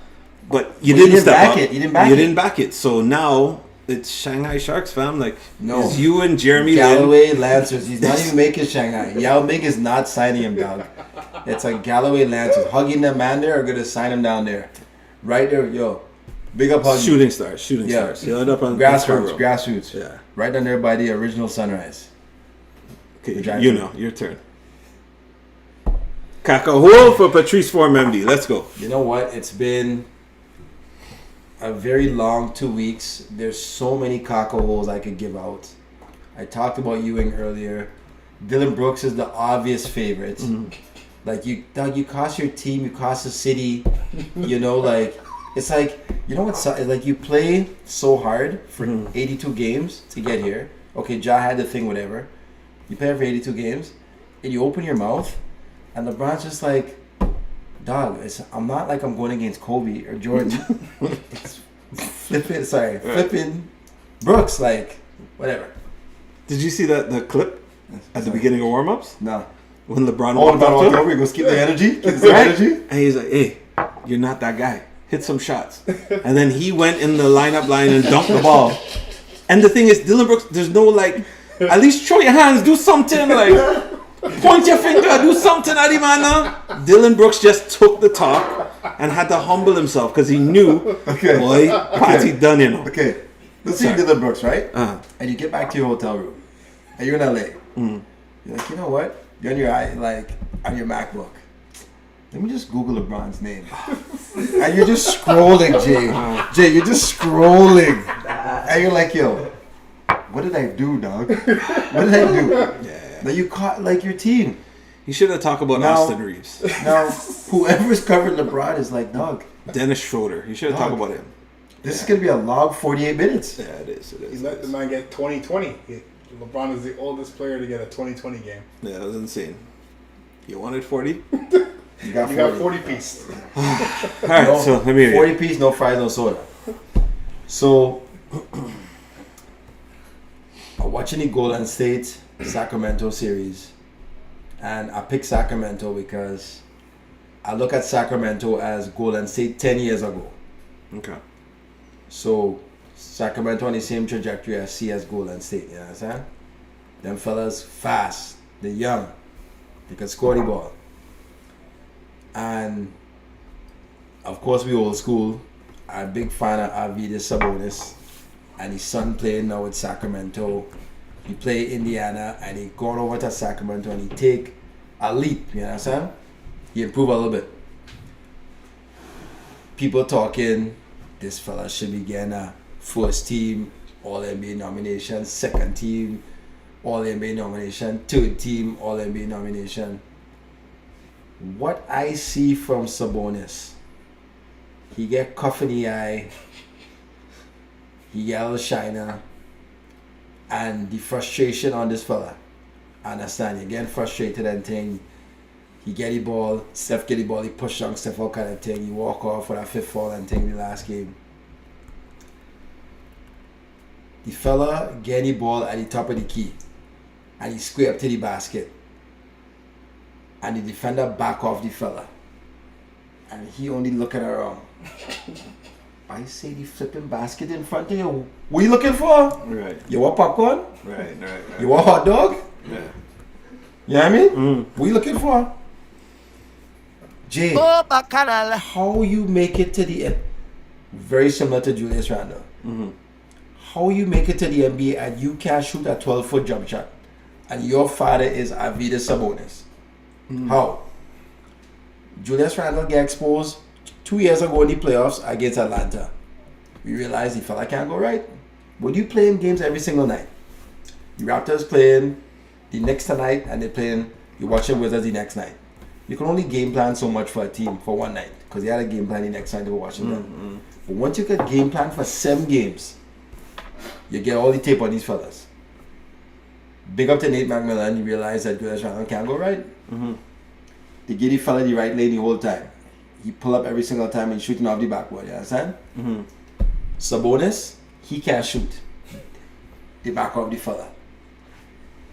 But you didn't step up. You didn't back it. So now it's Shanghai Sharks, fam. Like, no. It's you and Jeremy Galloway Lancers. He's not even making Shanghai. Yao Ming is not signing him, dog. It's like Galloway Lancers. Hugging the man there are going to sign him down there. Right there, yo. Big up Huggy. Shooting stars. He'll end up on Grassroots. Yeah. Right down there by the original Sunrise. Okay, you know, your turn. Kakahol for Patrice Form MD. Let's go. You know what? It's been a very long 2 weeks. There's so many caco holes I could give out. I talked about Ewing earlier. Dylan Brooks is the obvious favorite. Mm-hmm. Like, you cost your team, you cost the city. You know, like, it's like, you know what's like, you play so hard for 82 games to get here. Okay, Ja had the thing, whatever. You play for 82 games, and you open your mouth, and LeBron's just like, dog, I'm not like I'm going against Kobe or Jordan. It's flipping Brooks, like, whatever. Did you see the clip at the beginning of warm-ups? No. When LeBron walked up to him? over, he goes, keep the energy. And he's like, hey, you're not that guy. Hit some shots. And then he went in the lineup line and dunked the ball. And the thing is, Dylan Brooks, there's no like, at least throw your hands, do something, like, point your finger, do something at him, man. Dylan Brooks just took the talk and had to humble himself because he knew, boy, party done, you know. Okay, let's see Dylan Brooks, right? And you get back to your hotel room, and you're in LA. You're like, you know what? You're on your on your MacBook. Let me just Google LeBron's name. And you're just scrolling, Jay. Jay, you're just scrolling. And you're like, yo, what did I do, dog? What did I do? Yeah. Now you caught, like, your team. You should have talked about Austin Reeves. Now, whoever's covered LeBron is like, dog. Dennis Schroeder. You should have talked about him. This is going to be a long 48 minutes. Yeah, it is. He let the man get 2020. LeBron is the oldest player to get a 2020 game. Yeah, that was insane. You wanted 40? You got 40 piece. All right, so let me hear 40 piece, no fries, no soda. So, I'm watching the Golden State Sacramento series, and I picked Sacramento because I look at Sacramento as Golden State 10 years ago. Okay. So, Sacramento on the same trajectory as Golden State, you understand? Them fellas fast, they're young, they can score the ball. And of course, we old school. I'm a big fan of Arvydas Sabonis, and his son playing now with Sacramento. He play Indiana, and he gone over to Sacramento, and he take a leap. You understand? He improve a little bit. People talking, this fella should be getting a first team All NBA nomination, second team All NBA nomination, third team All NBA nomination. What I see from Sabonis, he get cuff in the eye, he get a little shiner, and the frustration on this fella. I understand, you getting frustrated and thing. He get the ball, Steph get the ball, he push down Steph, all kind of thing. He walk off with a fifth fall and thing in the last game. The fella get the ball at the top of the key, and he square up to the basket. And the defender back off the fella. And he only looking around. I say the flipping basket in front of you. What are you looking for? Right. You want popcorn? Right. You want hot dog? Yeah. You know what I mean? What are you looking for? Jay, Bacchanal. how you make it to the very similar to Julius Randle. How you make it to the NBA and you can't shoot a 12-foot jump shot, and your father is Arvydas Sabonis? How? Julius Randle get exposed 2 years ago in the playoffs against Atlanta. We realized the fella can't go right. But you playing games every single night. The Raptors playing the next tonight, and they're playing. You watching Wizards the next night. You can only game plan so much for a team for one night because you had a game plan the next night they were watching them. But once you get game plan for 7 games, you get all the tape on these fellas. Big up to Nate McMillan. You realize that Julius Randle can't go right. They give the fella the right lane the whole time. He pull up every single time and shooting off the backboard. You understand? Sabonis, he can't shoot. They back off the fella.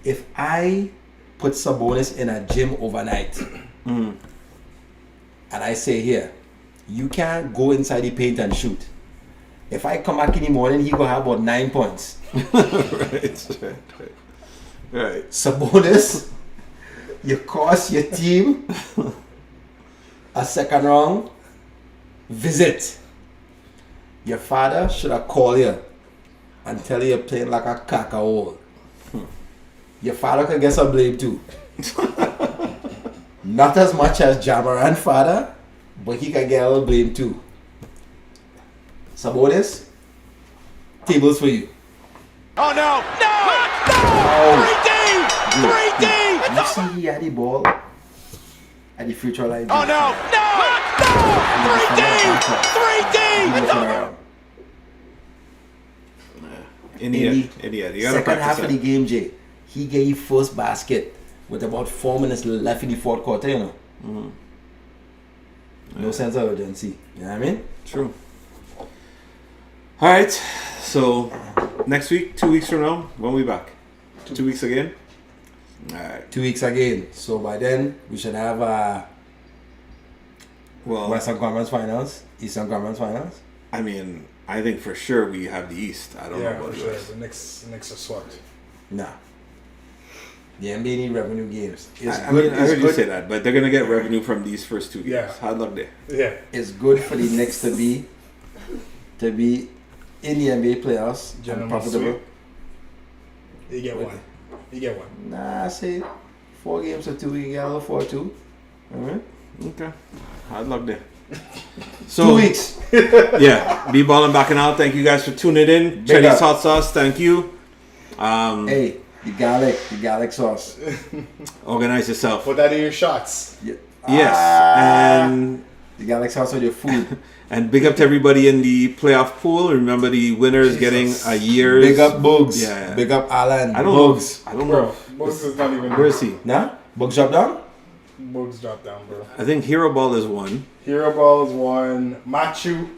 If I put Sabonis in a gym overnight and I say, here, you can't go inside the paint and shoot. If I come back in the morning, he gonna have about 9 points. Right. Sabonis, you cost your team a second round visit. Your father should have called you and tell you you're playing like a cacaole. Your father could get some blame too. Not as much as Jamaran father, but he can get a little blame too. Sabonis, tables for you. Oh no! No! Oh. 3D! 3D! You see he had the ball at the future line. Oh no! No! 3D! 3D! It's over! Idiot. You gotta Second practice half that. of the game, Jay, he gave first basket with about 4 minutes left in the fourth quarter, you know. No sense of urgency. You know what I mean? True. All right. So next week, 2 weeks from now, when we back? 2 weeks again. All right. 2 weeks again. So by then we should have Well, Western Conference Finals, Eastern Conference Finals. I mean, I think for sure we have the East. I don't know Yeah, about for the sure. West. The Knicks are swept. Nah. The NBA need revenue games. It's I good. mean, I It's heard you good. say that, but they're gonna get revenue from these first 2 games. Yeah. Hard luck there. Yeah. It's good for the Knicks to be in the NBA playoffs and Gentlemen profitable. sweep. You get one. You get one. Nah, I say 4 games or 2. You get a little 4-2. Alright. Okay. Hard luck there. So 2 weeks. yeah, be balling back and out. Thank you guys for tuning in. Big Chinese up. hot sauce. Thank you. Hey, the garlic sauce. Organize yourself. Put that in your shots. Yeah. Yes, and The garlic sauce with your food. and big up to everybody in the playoff pool. Remember, the winner is getting a year's. Big up Bugs. Yeah. Big up Alan. I don't know. Bugs. I don't Bro, know. Bugs is not even. Where is he? Nah? Bugs drop down? Bugs dropped down, bro. I think Hero Ball is 1. Hero Ball is 1. Machu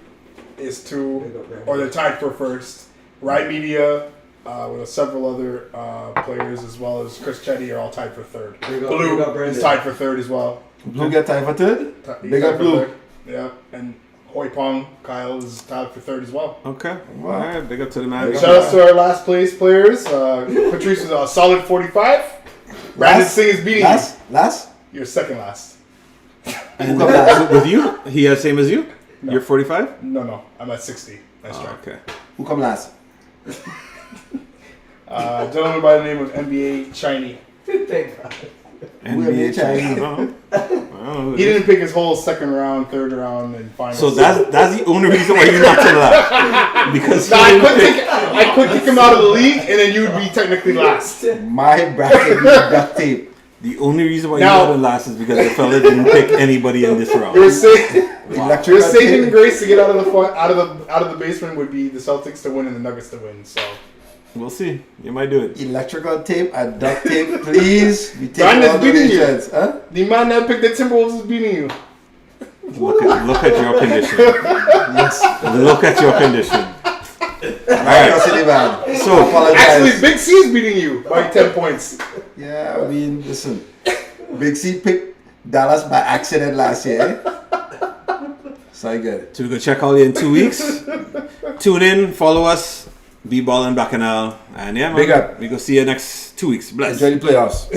is 2. Or they're tied for first. Rye Media with several other players as well as Chris Chetty are all tied for 3rd. Blue is tied for 3rd as well. Blue get time for 3rd? He's Big tied up for Blue. 3rd. Yeah. And Hoi Pong, Kyle is tied for 3rd as well. Okay. Wow. All right. Big up to the man. Shout out to our last place players. Patrice is a solid 45. Brandon Singh is beating Last? you. You're second last. And with you, he has same as you. No. You're 45. No. I'm at 60. Nice try. Okay. Who come last? Gentleman by the name of NBA Chinese. NBA Chinese. I don't know. He didn't pick his whole second round, third round, and final. So that's the only reason why you're not to last. Because he No, didn't I could kick him out of the league, and then you would be technically last. My bracket is duct tape. The only reason why Now- you're not to last is because the fella didn't pick anybody in this round. Your saving Electrical tape. grace to get out of the basement would be the Celtics to win and the Nuggets to win. So We'll see. You might do it. Electrical tape and duct tape, please. We take Brandon's all beating you. donations. Huh? the man that picked the Timberwolves is beating you. Look at your condition. Yes. Look at your condition. Alright, City man. So Apologize. Actually, Big C is beating you by 10 points. Yeah, I mean, listen. Big C picked Dallas by accident last year. Eh? So I get it. So we go check all you in 2 weeks. Tune in, follow us, be ballin' Bacchanal, and yeah, man, Big up. we go see you next 2 weeks. Bless. Enjoy the playoffs.